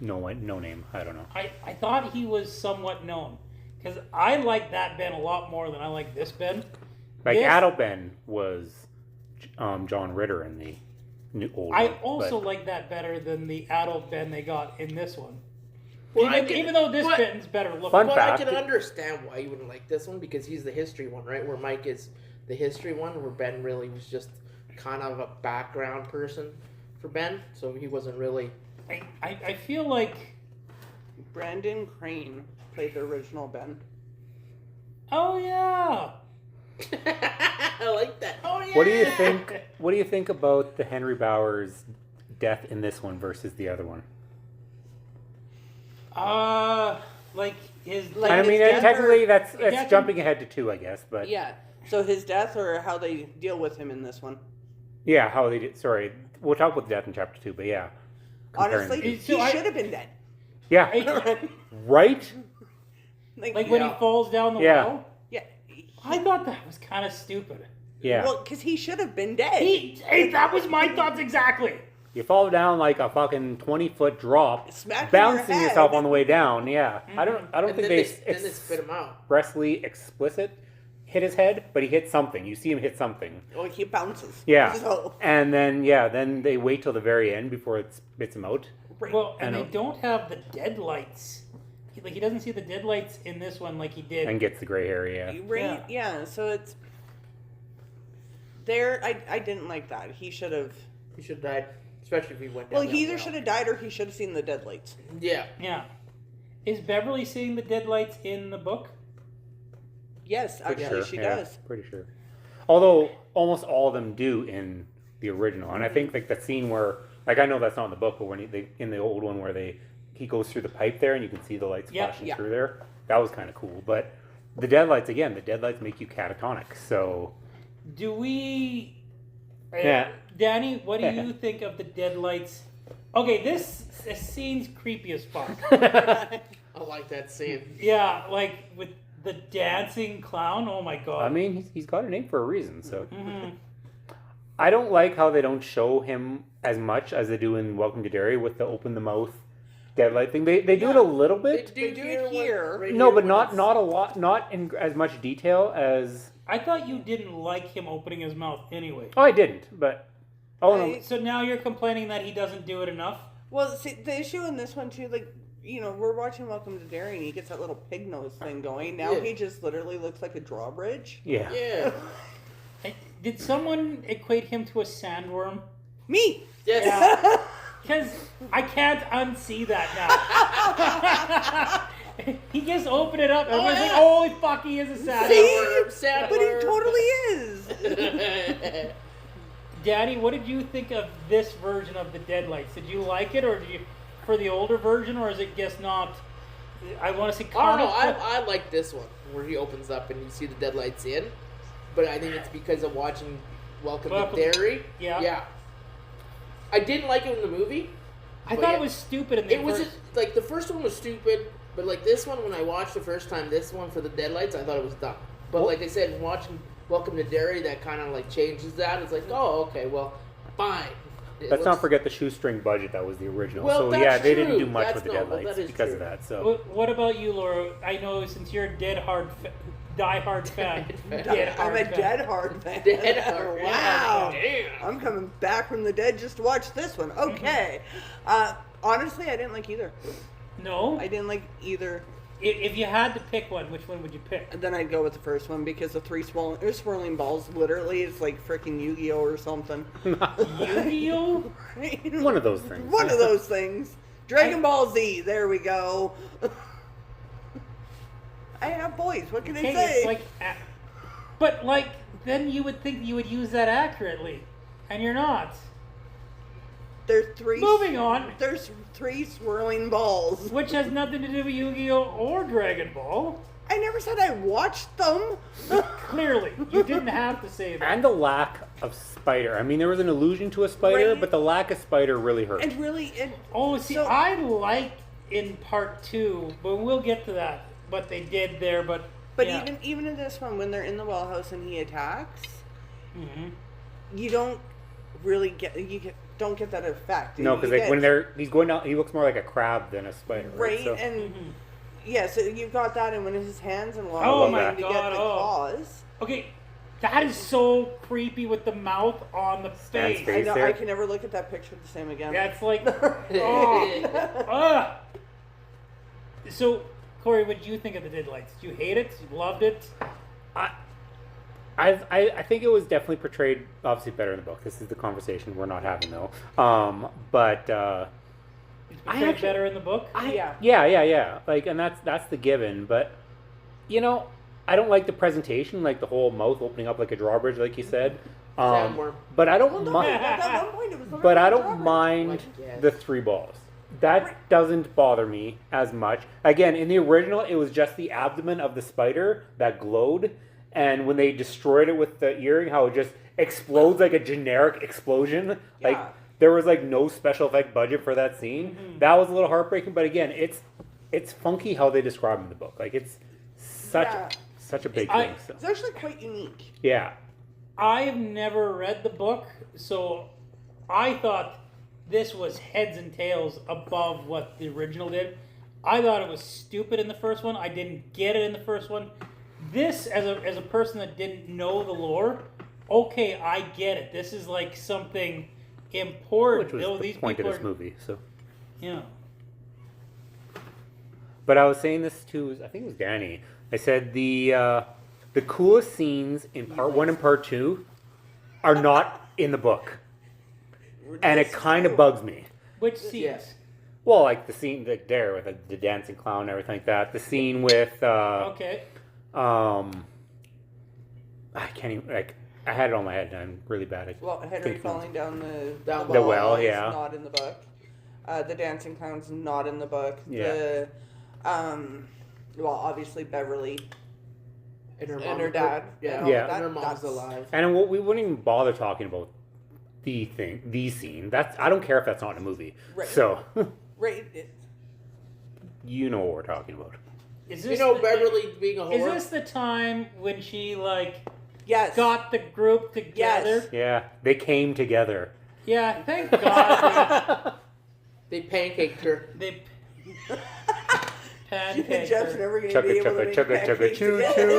No name. I don't know. I thought he was somewhat known. Because I like that Ben a lot more than I like this Ben. Like This- Adult Ben was John Ritter in the new old I one, also but- like that better than the adult Ben they got in this one. Well, even though this but- Ben's better looking. Fun But fact. I can understand why you wouldn't like this one because he's the history one, right? Where Mike is the history one, where Ben really was just kind of a background person for Ben, so he wasn't really. I feel like. Brandon Crane played the original Ben. Oh, yeah. I like that. Oh yeah. What do you think? What do you think about the Henry Bowers death in this one versus the other one? Like his. Like I his mean, death technically, or- that's death jumping ahead to 2, I guess. But Yeah. So his death or how they deal with him in this one. yeah, how they did. Sorry, we'll talk about the death in chapter 2. But yeah, comparing Honestly, the two. he So I- should have been dead. Yeah, right. Like when he falls down the Yeah. well. Yeah. I thought that was kind of stupid. Yeah, Well, because he should have been dead. Hey, that was my thoughts exactly. you fall down like a fucking 20-foot drop, Smack bouncing your head. yourself on the way down. Yeah, I don't And think then they then they spit him out. expressly explicit hit his head, but he hit something. You see him hit something. Oh, he bounces. Yeah, So, and then then they wait till the very end before it spits him out. right. Well, I and they know. don't have the deadlights. He doesn't see the deadlights in this one like he did. And gets the gray hair, yeah. Right? Yeah. So it's there. I didn't like that. He should have. He should have died, especially if he went down. Well, he that either well. should have died or he should have seen the deadlights. Yeah. Yeah. Is Beverly seeing the deadlights in the book? Yes, Pretty actually, sure, she yeah, does. Pretty sure. Although almost all of them do in the original, and I think like the scene where, like, I know that's not in the book, but when they in the old one where he goes through the pipe there and you can see the lights Yeah, flashing yeah. through there, that was kind of cool. But the deadlights again, the deadlights make you catatonic, so Do we? Yeah. Danny, what do you think of the deadlights? Okay, this scene's creepy as fuck. I like that scene. Yeah, like with the dancing clown. Oh my god. I mean, he's got a name for a reason. So Mhm. I don't like how they don't show him as much as they do in Welcome to Derry with the open the mouth deadlight thing. They do it a little bit. They do it here. No, but not a lot, not in as much detail as. I thought you didn't like him opening his mouth anyway. Oh, I didn't, but no. So now you're complaining that he doesn't do it enough? Well, see, the issue in this one too, like, you know, we're watching Welcome to Derry and he gets that little pig nose thing going. Now Yeah. he just literally looks like a drawbridge. Yeah. Yeah. Did someone equate him to a sandworm? Me! Yes. Yeah. Because I can't unsee that now. He just opened it up and was like, holy fuck, he is a sandworm. But he totally is. Daddy, what did you think of this version of the Deadlights? Did you like it, or did you for the older version, or is it just not? I want to see. I don't know. I like this one where he opens up and you see the deadlights in, but I think it's because of watching Welcome to Derry. Yeah. Yeah. I didn't like it in the movie. I but thought yeah. it was stupid. In the It wasn't like the first one was stupid, but like this one, when I watched the first time, this one for the deadlights, I thought it was dumb. But like I said, watching Welcome to Derry, that kind of like changes that. It's like, oh, okay, well, fine. Let's not forget the shoestring budget that was the original. Well, so that's yeah, they didn't true. do much That's with the not- well, deadlights that is because true. of that. So What about you, Laura? I know since you're a die-hard fan. I'm a dead hard fan. Dead hard. Wow. Damn. I'm coming back from the dead just to watch this one. Okay. Honestly, I didn't like either. No? I didn't like either. If you had to pick one, which one would you pick? And then I'd go with the first one because the three swirling balls literally is like freaking Yu-Gi-Oh or something. Yu-Gi-Oh? one of those things. One of those things. Dragon Ball Z. There we go. I have boys. What can I Okay, say? it's like, but like, then you would think you would use that accurately, and you're not. There's three. Moving on. There's three swirling balls. Which has nothing to do with Yu-Gi-Oh or Dragon Ball. I never said I watched them. Clearly, you didn't have to say that. And the lack of spider. I mean, there was an allusion to a spider, Right. but the lack of spider really hurt. And really, Oh, see, So- I liked in part 2, but we'll get to that. What they did there, but yeah. even in this one, when they're in the well house and he attacks, Mhm. you don't really don't get that effect. No, You because like get- when he's going out, he looks more like a crab than a spider. right, So, and yeah, so you've got that, and when his hands and long Oh my to get God, the oh. claws. Okay, that is so creepy with the mouth on the Stan's face. face. I know there. I can never look at that picture the same again. That's like, oh. So, Corey, what did you think of the Deadlights? Did you hate it? You loved it? I think it was definitely portrayed obviously better in the book. This is the conversation we're not having though. But It's I portrayed actually- better in the book? Yeah. Like, and that's the given. But you know, I don't like the presentation, like the whole mouth opening up like a drawbridge, like you said. Sandworm. But I don't mind. At one point, it was But I literally don't a mind Like, yeah. the three balls. That doesn't bother me as much. Again, in the original, it was just the abdomen of the spider that glowed. And when they destroyed it with the earring, how it just explodes like a generic explosion. Like, Yeah. there was like no special effect budget for that scene. That was a little heartbreaking. But again, it's funky how they describe it in the book. Like, it's such a big thing. So. It's actually quite unique. Yeah. I've never read the book, so I thought this was heads and tails above what the original did. I thought it was stupid in the first one. I didn't get it in the first one. This, as a person that didn't know the lore, okay, I get it. This is like something important. Which was Oh, the these point of people this are- movie. So. Yeah. But I was saying this to, I think it was Danny. I said the coolest scenes in part 1 and part 2 are not in the book, and it kind of bugs me. Which scenes? Yeah. Well, like the scene like there with the dancing clown and everything like that. The scene with Okay. I can't even like. I had it on my head, and I'm really bad at. Well, Henry thinking. falling down Down the well, is yeah. not in the book. The dancing clown's not in the book. Yeah. Well, obviously Beverly And her, and her dad. Yeah. and Yeah. And her mom's that's- alive. And we wouldn't even bother talking about the scene. I don't care if that's not in a movie. Right. So, Right. You know what we're talking about. Is You this know, the, Beverly being a Is whore. this the time when she like Yes. got the group together? Yes. Yeah, they came together. Yeah, thank God They pancaked her. they pancaked Jeff's her. never going to be Chugga able to chugga make chugga chugga pancakes choo again. choo.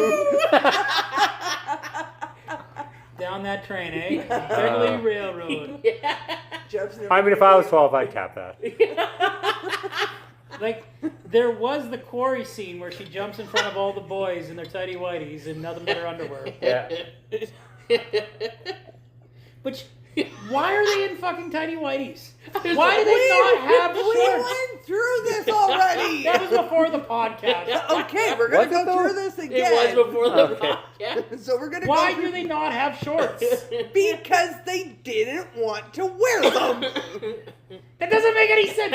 Down that train, eh? Beverly Railroad. Jeff's never I mean, if gonna I be was able- 12, I'd tap that. Like, there was the quarry scene where she jumps in front of all the boys in their tidy whities and nothing but her underwear. Yeah. Which, why are they in fucking tidy whities? Why do they not have We shorts? went through this already. That was before the podcast. Okay, we're going Was to it go though? through this It again. was before the Okay. podcast. So we're going to Why go do through they not have shorts? because they didn't want to wear them. That doesn't make any sense.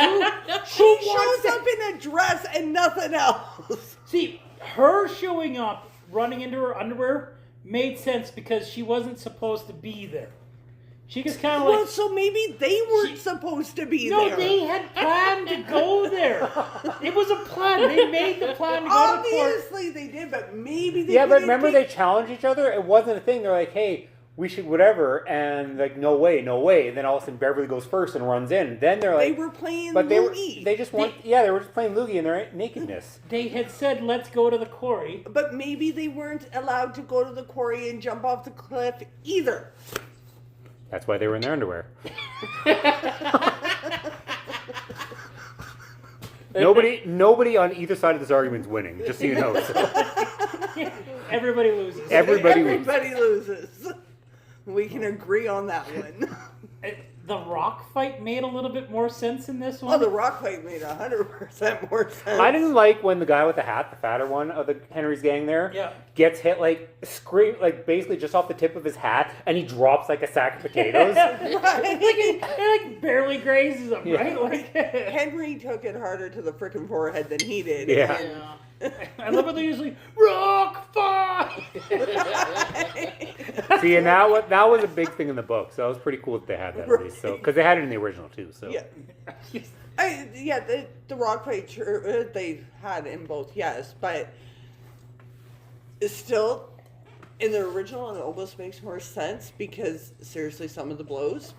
She Who shows wants up in a dress and nothing else. See, her showing up, running into her underwear, made sense because she wasn't supposed to be there. She just kind of Well, like... so maybe they weren't She- supposed to be No, there. they had planned to go there. It was a plan. They made the plan to go to court. Obviously they did, but maybe they Yeah, but didn't remember take- they challenged each other? It wasn't a thing. They're like, hey, we should whatever. And like, no way, no way. And then all of a sudden Beverly goes first and runs in. Then they're they like... were playing But they were, loogie. they just want, yeah, they were just playing loogie in their nakedness. They had said, let's go to the quarry. But maybe they weren't allowed to go to the quarry and jump off the cliff either. That's why they were in their underwear. Nobody on either side of this argument is winning, just so you know. So. Everybody loses. Everybody wins. Everybody loses. We can agree on that one. The rock fight made a little bit more sense in this Oh, one. the rock fight made 100% more sense. I didn't like when the guy with the hat, the fatter one of the Henry's gang there, Yeah. gets hit like basically just off the tip of his hat, and he drops like a sack of potatoes. it like barely grazes him, Yeah. right? Like, Henry took it harder to the frickin' forehead than he did. Yeah. Yeah. I love how they usually rock fight. See, and that was a big thing in the book, so that was pretty cool that they had that at least. So because they had it in the original too. So Yeah. The rock fight they had in both, yes, but it's still in the original it almost makes more sense because seriously, some of the blows,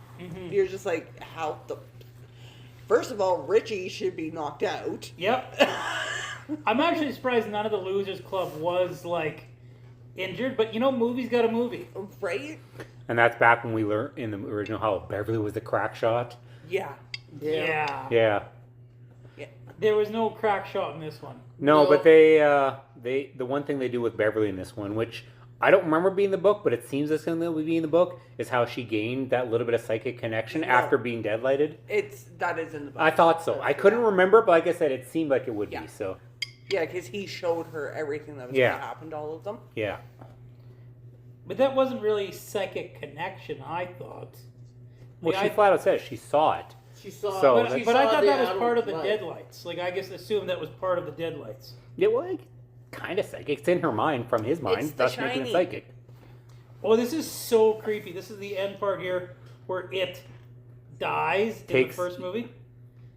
you're just like, how the. First of all, Richie should be knocked out. Yep. I'm actually surprised none of the Losers Club was like injured, but you know, movie's got a movie. Right? And that's back when we learned in the original how Beverly was the crack shot. Yeah. Yeah. Yeah. There was no crack shot in this one. No, No. but they the one thing they do with Beverly in this one, which I don't remember being in the book, but it seems it's going to be in the book, is how she gained that little bit of psychic connection No. after being deadlighted. That is in the book. I thought so. I couldn't remember, but like I said, it seemed like it would Yeah. be. So Yeah, because he showed her everything that was Yeah. going to happen to all of them. yeah, But that wasn't really psychic connection, I thought. well, Like, she flat out says she saw it. She saw. So, But, she but I saw thought the that was adult part of the light. deadlights. Like, I guess assumed that was part of the deadlights. Yeah, well, like, kind of psychic. It's in her mind from his mind, It's the thus making it shiny. psychic. Oh, this is so creepy. This is the end part here where it dies in Takes- the first movie.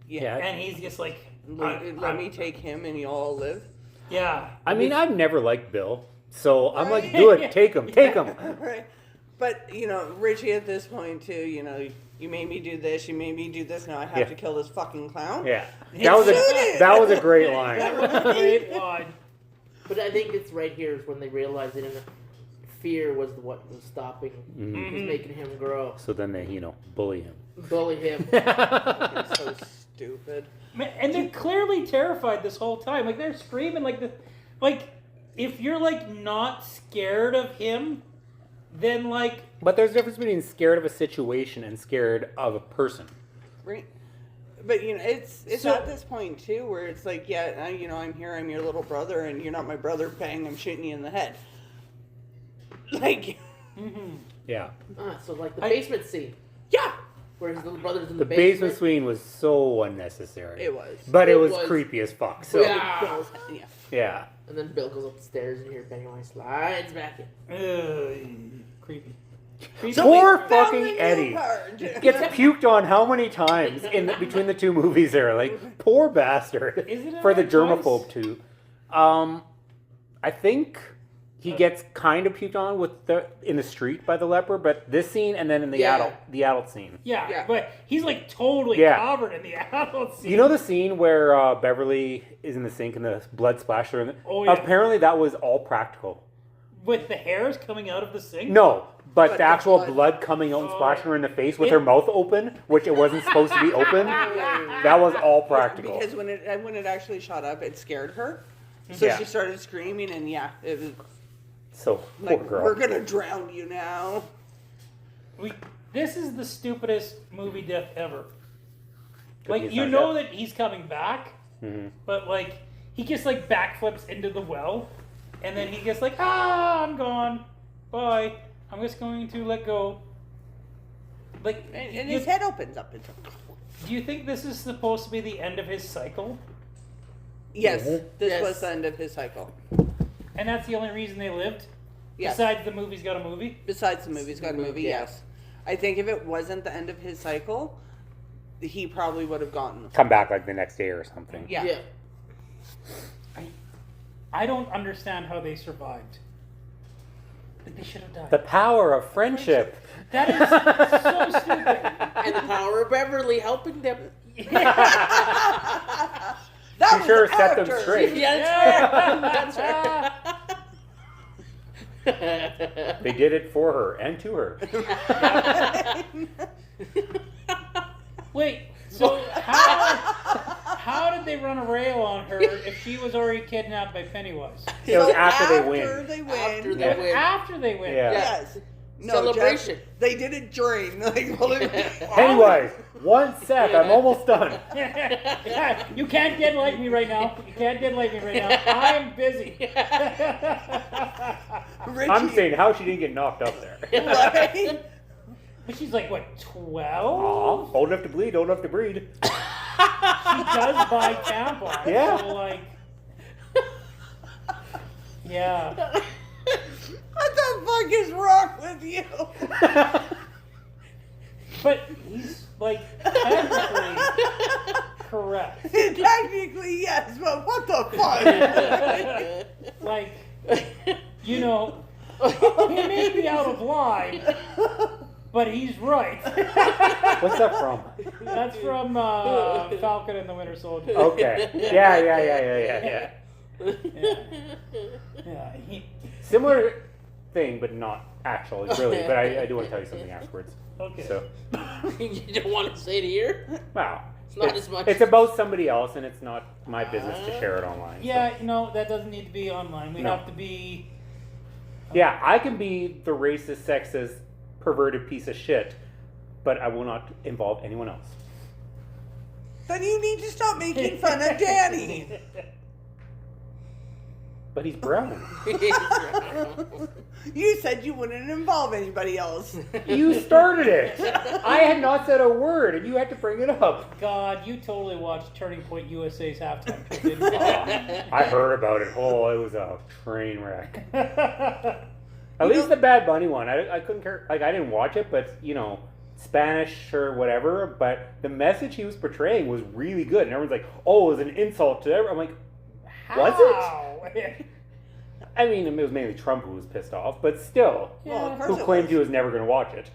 Yeah. And he's just like, Let me take him and you all live. yeah. I mean, I've never liked Bill, so I'm like, do it, take him, take him. Right. But, Richie at this point, too, you made me do this, you made me do this, now I have Yeah. to kill this fucking clown? Yeah, that was a great line. That was a great line. But I think it's right here is when they realized that fear was what was stopping, Mhm. was making him grow, So then they, bully him. bully him. It's so stupid. Man, and they're clearly terrified this whole time. Like, they're screaming like if you're like not scared of him, then like But there's a difference between scared of a situation and scared of a person. Right. But, it's So- at this point, too, where it's like, yeah, I'm here, I'm your little brother, and you're not my brother, bang, I'm shooting you in the head. Like, Yeah. So like the I- basement scene yeah, where his little brother's in The the basement scene was so unnecessary. it was. But it It was was. creepy as fuck. So Yeah. Yeah. yeah. And then Bill goes up the stairs and you hear Pennywise slides back in. creepy. Poor Found fucking the Eddie. card. Gets puked on how many times between the two movies there? Like, poor bastard. Is it For the twice? germaphobe too. I think he gets kind of puked on in the street by the leper, but this scene and then in the Yeah. adult scene. Yeah, Yeah. but he's like totally Yeah. covered in the adult scene. You know the scene where Beverly is in the sink and the blood splashed through? Oh, yeah. Apparently that was all practical. with the hairs coming out of the sink? No, but the the actual blood. blood coming out and splashing her in the face with It- her mouth open, which it wasn't supposed to be open. That was all practical. Because when it actually shot up, it scared her. So Yeah. she started screaming, and yeah, it was So, poor like, girl. we're gonna drown you now. This is the stupidest movie death ever. Good Like, he's you not know dead. that he's coming back, Mhm. but like, he just like backflips into the well, and then he gets like, ah, I'm gone. Bye. I'm just going to let go. Like, And you- his head opens up. do you think this is supposed to be the end of his cycle? Yes, Mhm. this Yes. was the end of his cycle. And that's the only reason they lived? Yes. Besides the movie's got a movie? Besides the movie's got a movie, Yeah. yes. I think if it wasn't the end of his cycle, he probably would have gotten. Come back like the next day or something. Yeah. Yeah. I don't understand how they survived. Like, they should have died. The power of friendship. That is so stupid. And the power of Beverly helping them. That She was sure set them after. straight. Yeah, that's right. They did it for her and to her. Wait, so how did they run a rail on her if she was already kidnapped by Pennywise? It was So after they after win. they win. After they Yeah. win. After they win. Yeah. Yes. No, Celebration. Jeff, they did it during. Like, well, Pennywise, 1 sec, I'm almost done. You can't get like me right now. You can't get like me right now. I am busy. Richie, I'm saying how she didn't get knocked up there. right? But she's like, what, 12? Aw, old enough to bleed, old enough to breed. She does buy tampons. Yeah. So, like, yeah. What the fuck is wrong with you? But he's, like, technically correct. Technically, yes, but what the fuck? Like, you know, he may be out of line, but he's right. What's that from? That's from Falcon and the Winter Soldier. Okay. Yeah. Yeah, Similar thing, but not actually, really. But I do want to tell you something afterwards. okay. So, You don't want to say it here? wow. not as much. It's about somebody else, and it's not my business to share it online. Yeah, no, that doesn't need to be online. We No. have to be. Yeah, I can be the racist, sexist, perverted piece of shit, but I will not involve anyone else. Then you need to stop making fun of Danny. But he's brown. You said you wouldn't involve anybody else. You started it. I had not said a word, and you had to bring it up. God, you totally watched Turning Point USA's halftime show, didn't you? I heard about it. Oh, it was a train wreck. At least the Bad Bunny one. I couldn't care. Like, I didn't watch it, but, you know, Spanish or whatever. But the message he was portraying was really good. And everyone's like, oh, it was an insult to everyone. I'm like, was it? it? I mean, it was mainly Trump who was pissed off, but still, Well, of course who it claimed was. he was never going to watch it.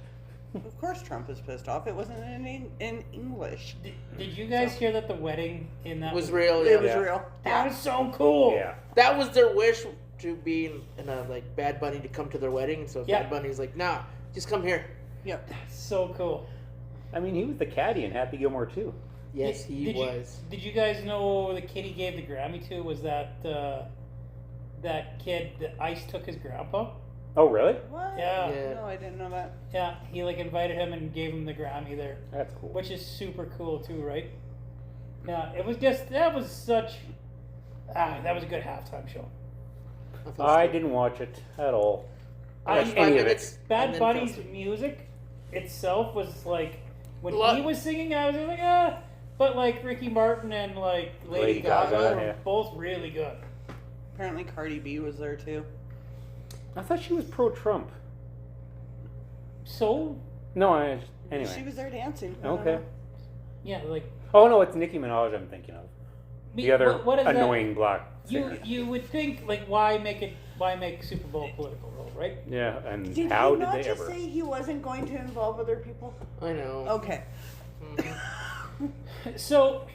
Of course Trump was pissed off. It wasn't in English. Did you guys hear that the wedding in that was real. Yeah. It was Yeah. real. That was so cool. Yeah. That was their wish to be in a like Bad Bunny to come to their wedding. And so Yeah. Bad Bunny's like, nah, just come here. Yep. So cool. I mean, he was the caddy in Happy Gilmore too. Yes, he Did was. Did you guys know the kid he gave the Grammy to was that that kid that Ice took his grandpa? Oh, really? What? Yeah. Yeah. No, I didn't know that. Yeah, he like invited him and gave him the Grammy there, That's cool. which is super cool too, right? Yeah, it was just that was such that was a good halftime show. I didn't watch it at all. I watched Like 5 any of minutes. it. and Bad then Bunny's fell asleep. music itself was like when Lo- he was singing, I was like but like Ricky Martin and like Lady, Lady Gaga, Gaga, were yeah. both really good. Apparently Cardi B was there too. I thought she was pro-Trump. So No, She anyway. was there dancing. I don't Okay. know. yeah, like Oh no, it's Nicki Minaj I'm thinking of. The other what is that? annoying black singer. You would think like why make Super Bowl political role, right? Yeah, and Did how he did not they just ever? say he wasn't going to involve other people? I know. Okay. So,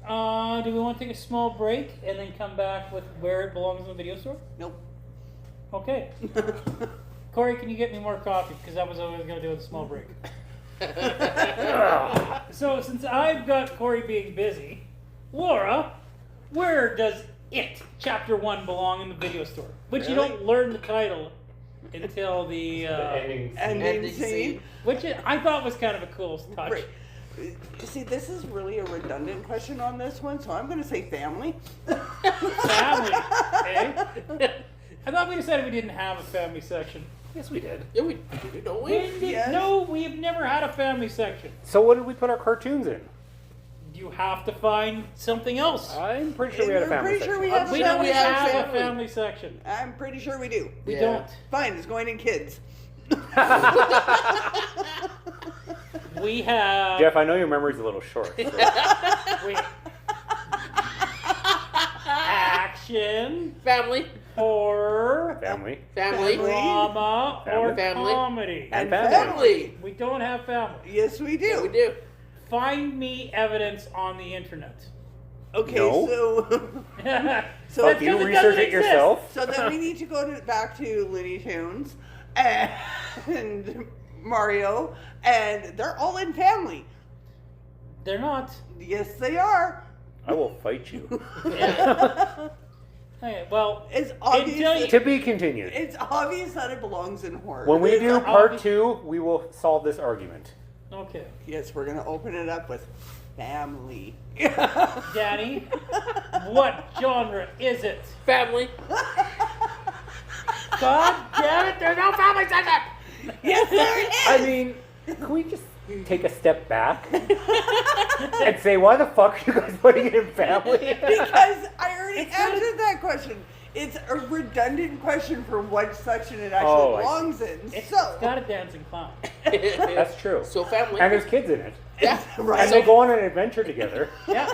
do we want to take a small break and then come back with where it belongs in the video store? Nope. Okay. Corey, can you get me more coffee? Because that was what I was going to do with a small break. So, since I've got Corey being busy, Laura, where does It Chapter 1 belong in the video store? Which you Really? don't learn the title until the Ending Ending scene. scene. which I thought was kind of a cool touch. Right. See, this is really a redundant question on this one, so I'm going to say family. Family, eh? I thought we decided we didn't have a family section. Yes, we did. Yeah, we do, don't we? Yes. No, we have never had a family section. So what did we put our cartoons in? You have to find something else. I'm pretty sure we had a I'm family pretty sure section. we have We a don't family we have section. a family section. I'm pretty sure we do. We Yeah. don't. Fine, it's going in kids. We have. Jeff, I know your memory's a little short. So. Wait. Action, Family. horror, Family. Family. drama, or Family. comedy. And Family. We don't have family. Yes, we do. Yeah, we do. Find me evidence on the internet. Okay, No. so So Fuck you, research it yourself. so then we need to go back to Looney Tunes and Mario, and they're all in family. They're not. Yes, they are. I will fight you. Okay, well, It's Until obvious. you- To be continued. It's obvious that it belongs in horror. When we It's do ob- part 2, we will solve this argument. okay. yes, we're gonna open it up with family. Danny, what genre is it? Family. God damn it, there's no family section! Yes, there is. I mean, can we just take a step back and say, why the fuck are you guys putting it in family? Because I already answered that question. It's a redundant question for what section it actually Oh, I see. belongs in. It's So, got a dancing clown. That's true. So family. And there's kids in it. Yeah. right. And they go on an adventure together, Yeah,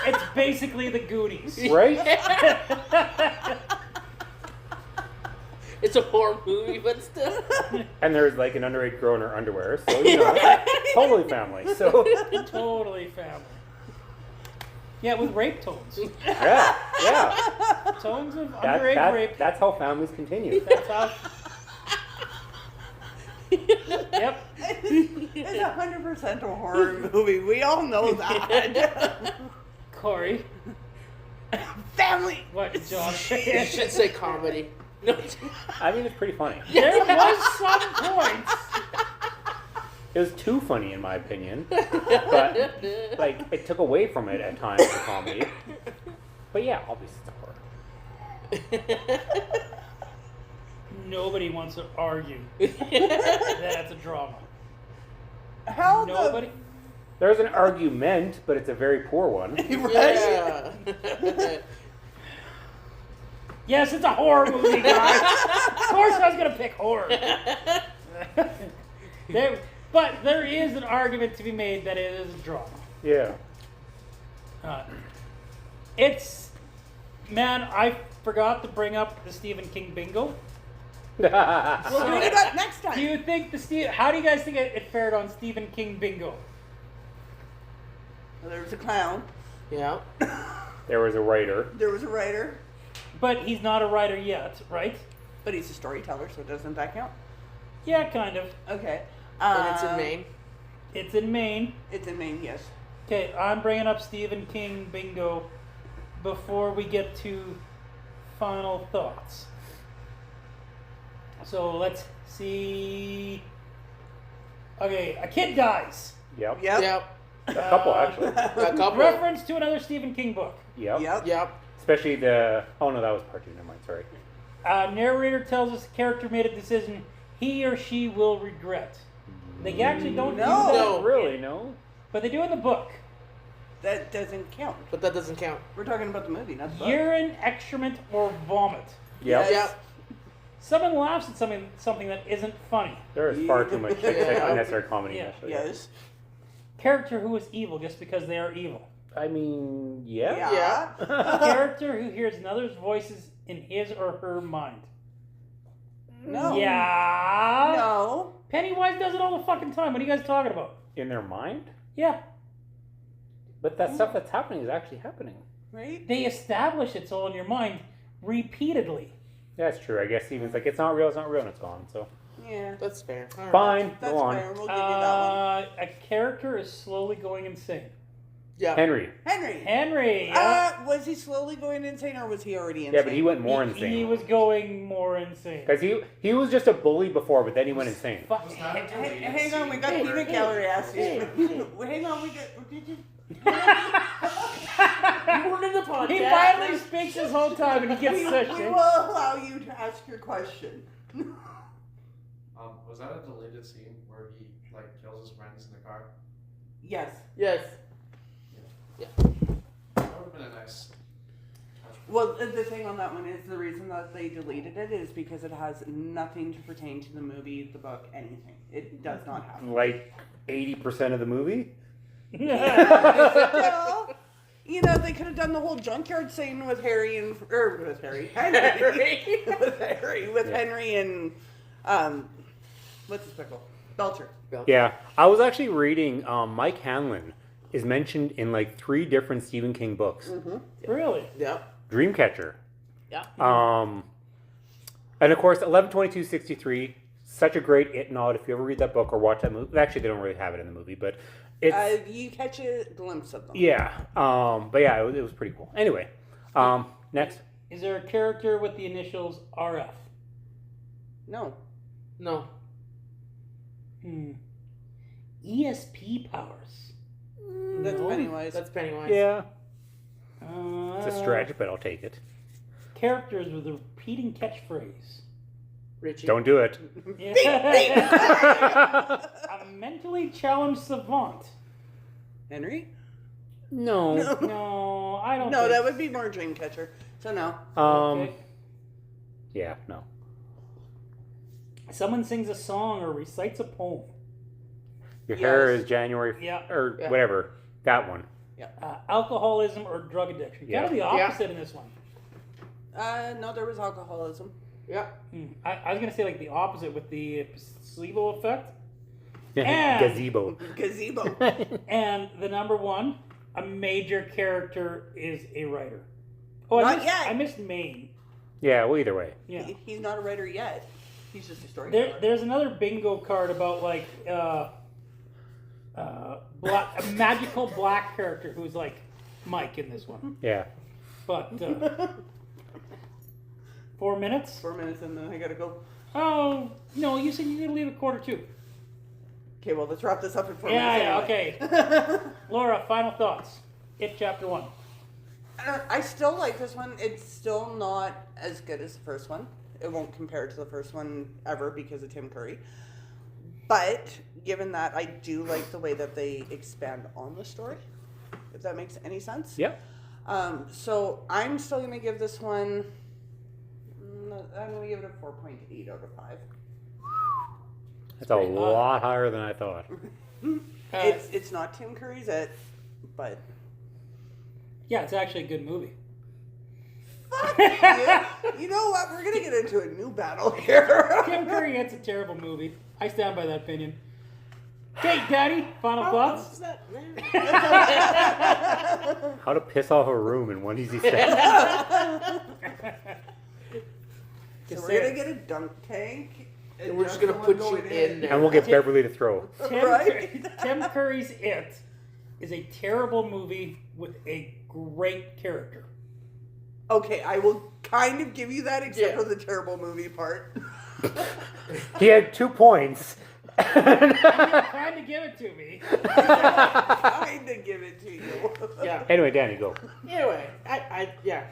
it's basically the Goonies. right? It's a horror movie, but still. And there's like an underage girl in her underwear, so you know, totally family. So Totally family. Yeah, with rape tones. yeah, yeah. Tones of underage rape. That's how families continue. That's how. Yep. It's 100% a horror movie. We all know that. Corey, family. what genre? You should say comedy. No. I mean, it's pretty funny. There was some points. It was too funny in my opinion, but like it took away from it at times the comedy. But yeah, obviously it's a horror. Nobody wants to argue that it's a drama. How Nobody. There's an argument, but it's a very poor one. the right? Yeah. Yes, it's a horror movie, guys. Of course, I was gonna pick horror. But there is an argument to be made that it is a drama. Yeah. It's, man, I forgot to bring up the Stephen King bingo. We'll bring it up next Do time. you think how do you guys think it fared on Stephen King bingo? There was a clown. Yeah. There was a writer. There was a writer. But he's not a writer yet, right? But he's a storyteller, so doesn't that count? Yeah, kind of. Okay. And it's in Maine. It's in Maine. It's in Maine, yes. Okay, I'm bringing up Stephen King bingo before we get to final thoughts. So let's see. Okay, a kid dies. Yep. Yep. Yep. A couple actually. A couple. Reference to another Stephen King book. Yep. Yep. Yep. Especially the. Oh no, that was part 2. Never mind. Sorry. Narrator tells us the character made a decision he or she will regret. They actually don't do No. that, No. Really? No. but they do in the book. That doesn't count. But that doesn't count. We're talking about the movie, not the book. Urine, excrement, or vomit. Yep. Yep. someone laughs at something that isn't funny. There is far too much unnecessary comedy in Yeah. that show. Yes. Character who is evil just because they are evil. I mean, yeah. Yeah. Character who hears another's voices in his or her mind. No. Yeah. No. Pennywise does it all the fucking time. What are you guys talking about? In their mind? Yeah. But that stuff that's happening is actually happening. Right? They establish it's all in your mind repeatedly. That's true. I guess Steven's like, it's not real, and it's gone. So Yeah. That's fair. All right. fine, That's go on. fair. We'll give you that one. A character is slowly going insane. Yeah. Henry. Henry. Henry. Yeah. Was he slowly going insane or was he already insane? Yeah, but he went more He insane. was going more insane. Because he was just a bully before, but then he went insane. Fuck. Was that a deleted Hang on, we scene got where peanut he- gallery asking. Hey. Hang on, we got. Did you? You weren't in the podcast. He finally speaks his whole time and he gets We such will allow you to ask your question. Was that a deleted scene where he like kills his friends in the car? Yes. Yes. That would have been a nice touch. Well, the thing on that one is the reason that they deleted it is because it has nothing to pertain to the movie, the book, anything. It does not have. Like 80% of the movie? Well, you know, they could have done the whole junkyard scene with Harry and with Harry, with Henry and what's his pickle, Belcher. Yeah. I was actually reading Mike Hanlon is mentioned in like 3 different Stephen King books. Really? Yeah. Dreamcatcher. Yeah. And of course, 11/22/63. Such a great It nod. If you ever read that book or watch that movie, actually they don't really have it in the movie, but it's You catch a glimpse of them. yeah. But yeah, it was pretty cool. Anyway, next. Is there a character with the initials RF? No. No. ESP powers. That's No. Pennywise. That's Pennywise. Yeah. Uh, It's a stretch, but I'll take it. Characters with a repeating catchphrase. Richie. Don't do it. A mentally challenged savant. Henry? No. No, I don't. No, think that would be more Dreamcatcher. So no. Okay. Yeah, no. Someone sings a song or recites a poem. Your hair Yes. is January Yeah. or Yeah. whatever. That one. Alcoholism or drug addiction. Yeah. Kind of the opposite in this one. No, there was alcoholism. Yeah. I was gonna say like the opposite with the placebo effect. And- Gazebo. Gazebo. And the number one, a major character is a writer. Oh, Not yet. I missed Maine. Yeah, well, either way. Yeah. He's not a writer yet. He's just a storyteller. There's another bingo card about like a magical black character who's like Mike in this one. Yeah. But 4 minutes? 4 minutes and then I gotta go. Oh no, you said you're gonna leave at 1:45. Okay, well, let's wrap this up in 4 Yeah, minutes. okay. Laura, final thoughts. It chapter 1. I still like this one. It's still not as good as the first one. It won't compare to the first one ever because of Tim Curry. But given that, I do like the way that they expand on the story, if that makes any sense. Yep. So I'm still going to give this one, I'm going to give it a 4.8 out of 5. That's a lot higher than I thought. It's not Tim Curry's It, but... Yeah, it's actually a good movie. Fuck you. You know what? We're going to get into a new battle here. Tim Curry, it's a terrible movie. I stand by that opinion. Okay, Daddy, final thoughts? How to piss off a room in one easy step. So we're going to get a dunk tank. And we're just gonna put you in there. And we'll get Beverly to throw. Tim Curry's It is a terrible movie with a great character. Okay, I will kind of give you that except Yeah. for the terrible movie part. He had 2 points. Trying to give it to me. Kind of give it to you. Yeah. Anyway, Danny, go. Anyway,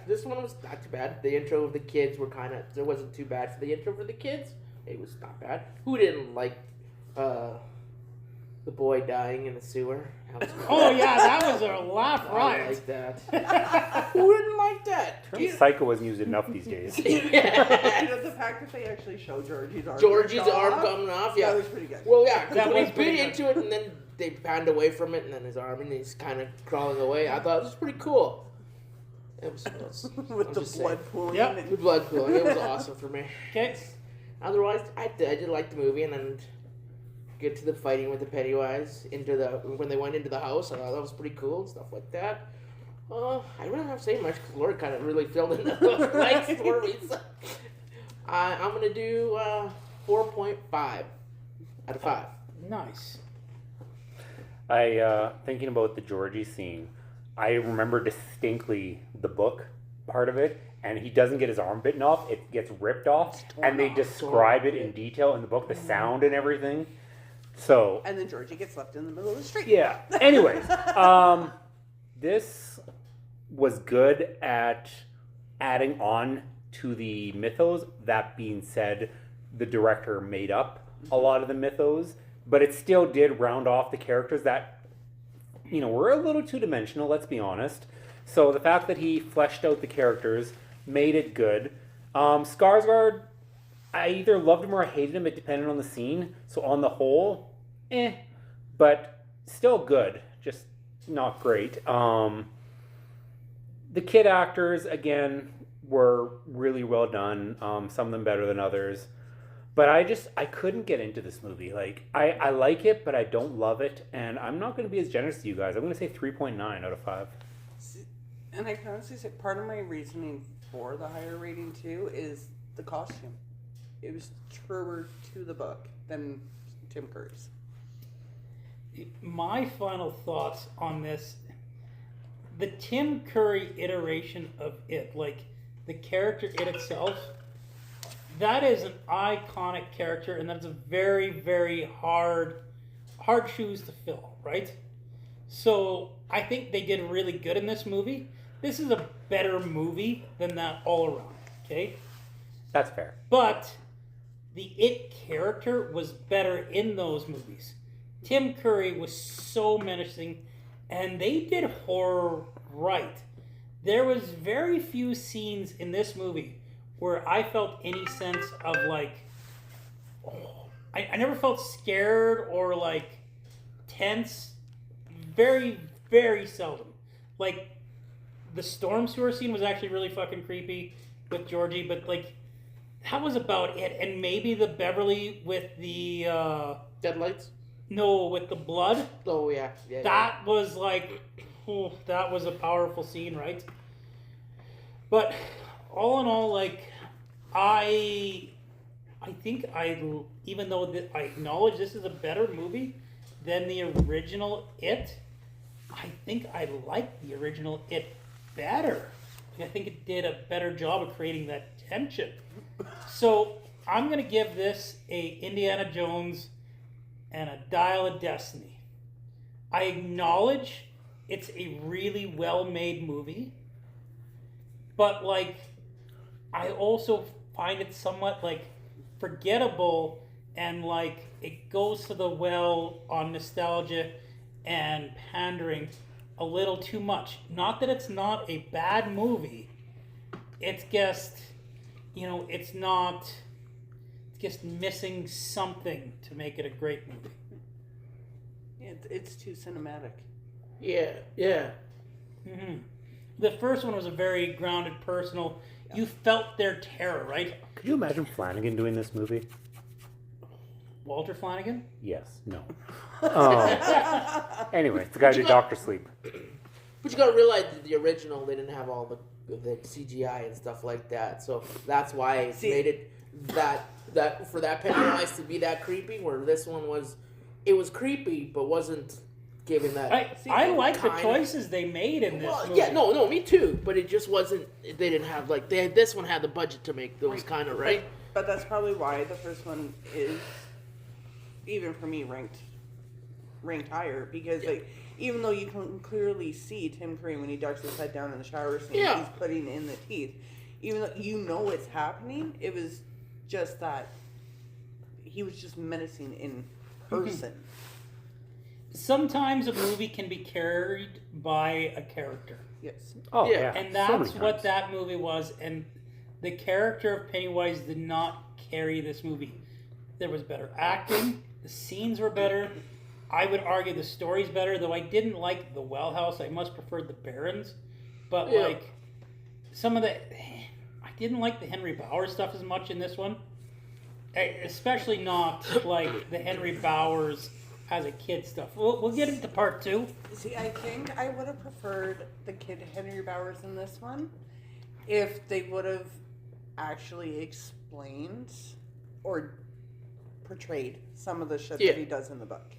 this one was not too bad. The intro of the kids were it wasn't too bad for the intro for the kids. It was not bad. Who didn't like The boy dying in the sewer. That was cool. Oh yeah, that was a laugh I riot. like that. Who didn't like that? Psycho wasn't used enough these days. You know, the fact that they actually show Georgie's arm. Georgie's coming arm off, coming off, yeah. That was pretty good. Well, yeah, That because when was he pretty bit into it and then they panned away from it and then his arm and he's kind of crawling away. I thought it was pretty cool. It was With I'm the just blood saying. pooling. Yep. and- The blood pooling. It was awesome for me. Okay. Otherwise, I did like the movie, and then get to the fighting with the Pennywise when they went into the house. I thought that was pretty cool and stuff like that. I don't have to say much because Lord kind of really filled in the blanks for me. So, I'm gonna do 4.5 out of 5. Nice. Thinking about the Georgie scene, I remember distinctly the book part of it, and he doesn't get his arm bitten off, it gets ripped off, and they describe it in detail in the book, the sound and everything. So, And then Georgie gets left in the middle of the street. yeah. Anyways, this was good at adding on to the mythos. That being said, the director made up a lot of the mythos, but it still did round off the characters that, were a little two-dimensional, let's be honest. So the fact that he fleshed out the characters made it good. Skarsgård, I either loved him or I hated him. It depended on the scene. So on the whole, but still good, just not great. The kid actors, again, were really well done. Some of them better than others. But I couldn't get into this movie. Like, I like it, but I don't love it. And I'm not going to be as generous as you guys. I'm going to say 3.9 out of 5. And I can honestly say part of my reasoning for the higher rating too is the costume. It was truer to the book than Tim Curry's. My final thoughts on this: the Tim Curry iteration of it, like the character it itself, that is an iconic character, and that's a very, very hard shoes to fill, right? So I think they did really good in this movie. This is a better movie than that all around, okay? That's fair. But the It character was better in those movies. Tim Curry was so menacing, and they did horror right. There was very few scenes in this movie where I felt any sense of I never felt scared or tense. Very, very seldom. Like, the storm sewer scene was actually really fucking creepy with Georgie, but that was about it. And maybe the Beverly with the Deadlights? no, with the blood. Oh, yeah. That was that was a powerful scene, right? But all in all, I think even though I acknowledge this is a better movie than the original It, I think I like the original It better. I think it did a better job of creating that tension. So I'm going to give this a Indiana Jones and a Dial of Destiny. I acknowledge it's a really well-made movie, but I also find it somewhat forgettable, and it goes to the well on nostalgia and pandering a little too much. Not that it's not a bad movie. It's just, it's just missing something to make it a great movie. It's too cinematic. Yeah. Mm-hmm. The first one was a very grounded, personal. You felt their terror, right? Could you imagine Flanagan doing this movie? Walter Flanagan? Yes. No. Anyway, the guy who did Dr. Sleep. But you gotta realize that the original, they didn't have all the CGI and stuff like that. So that's why it made it that for that Pennywise to be that creepy, where this one was creepy, but wasn't given that. I like the choices they made in this movie. Yeah, no, me too. But it just wasn't. They didn't have this one had the budget to make those kind of right. But that's probably why the first one is, even for me, ranked higher, because even though you can clearly see Tim Curry when he ducks his head down in the shower scene, he's putting in the teeth. Even though you know it's happening, it was just that he was just menacing in person. sometimes a movie can be carried by a character. Yes. Oh Yeah. yeah, And so many that's what times. that movie was. And the character of Pennywise did not carry this movie. There was better acting. The scenes were better. I would argue the story's better, though I didn't like the Well House. I much preferred the Barons. But, Yeah. like, some of the... I didn't like the Henry Bowers stuff as much in this one. Especially not, like, the Henry Bowers as a kid stuff. We'll get into part 2. See, I think I would have preferred the kid Henry Bowers in this one if they would have actually explained or portrayed some of the shit Yeah. that he does in the book.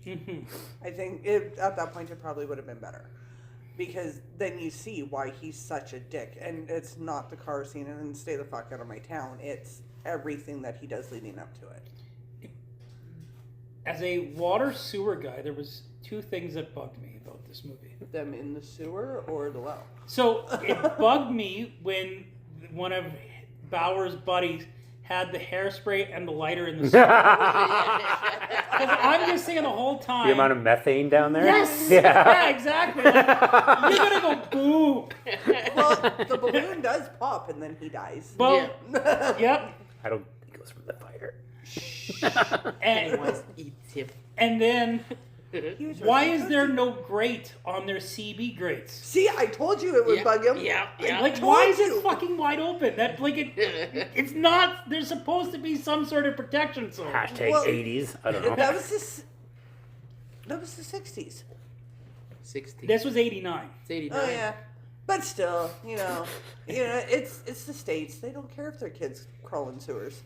Mm-hmm. I think at that point it probably would have been better. Because then you see why he's such a dick. And it's not the car scene and stay the fuck out of my town. It's everything that he does leading up to it. As a water sewer guy, there was 2 things that bugged me about this movie. Them in the sewer or the well. So it bugged me when one of Bauer's buddies had the hairspray and the lighter in the sewer. 'Cause I'm just saying the whole time. The amount of methane down there. Yes. Yeah. Yeah, exactly. Like, you're gonna go boom. Well, the balloon does pop and then he dies. Well, yep. I don't think it was from the fire. And, Pennywise eats him. and then, He was why really is there toasty. no grate on their CB grates? See, I told you it would Yeah, bug him. yeah, yeah. Like, told why is you. it fucking wide open? That like it's not. There's supposed to be some sort of protection. So Hashtag Well, 80s. I don't know. That was the 60s. 60. this was '89. It's 89. Oh yeah, but still, it's the States. They don't care if their kids crawl in sewers,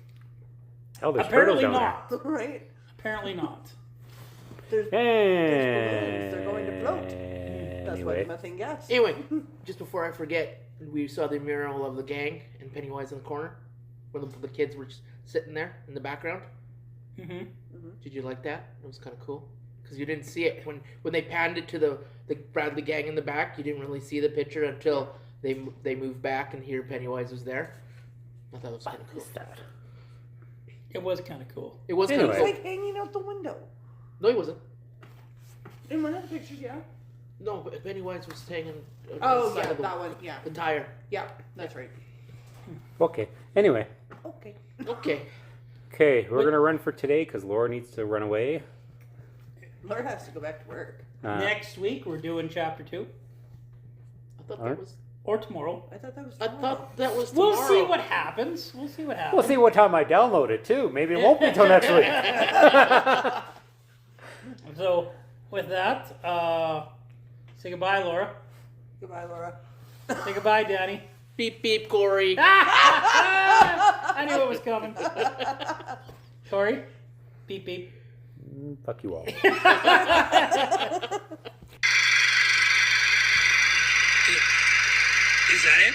Hell, there's Apparently turtles down not. right? Apparently not. There's there. balloons. They're going to float. That's why Anyway. the methane gas. Anyway, just before I forget, we saw the mural of the gang and Pennywise in the corner when the kids were just sitting there in the background. Mm-hmm. Did you like that? It was kind of cool because you didn't see it when they panned it to the Bradley gang in the back. You didn't really see the picture until they moved back and here Pennywise was there. I thought it was kind of cool. that? It was kind of cool. It was Anyway. kind of It's cool. like hanging out the window. No, he wasn't. In one of the pictures, yeah. No, but Pennywise was hanging on Oh the side yeah, of that one. Yeah, the tire. yeah, that's right. Okay. Anyway. Okay. Okay. Okay, we're going to run for today because Laura needs to run away. Laura has to go back to work. Next week we're doing chapter 2, I thought Alright. that was. or tomorrow. I thought that was. I tomorrow. thought that was tomorrow. We'll see what happens. We'll see what happens. We'll see what time I download it too. Maybe it won't be till next week. So with that, say goodbye, Laura. Goodbye, Laura. Say goodbye, Danny. Beep beep, Corey. I knew it was coming. Corey, beep beep. Fuck you all. Is that it?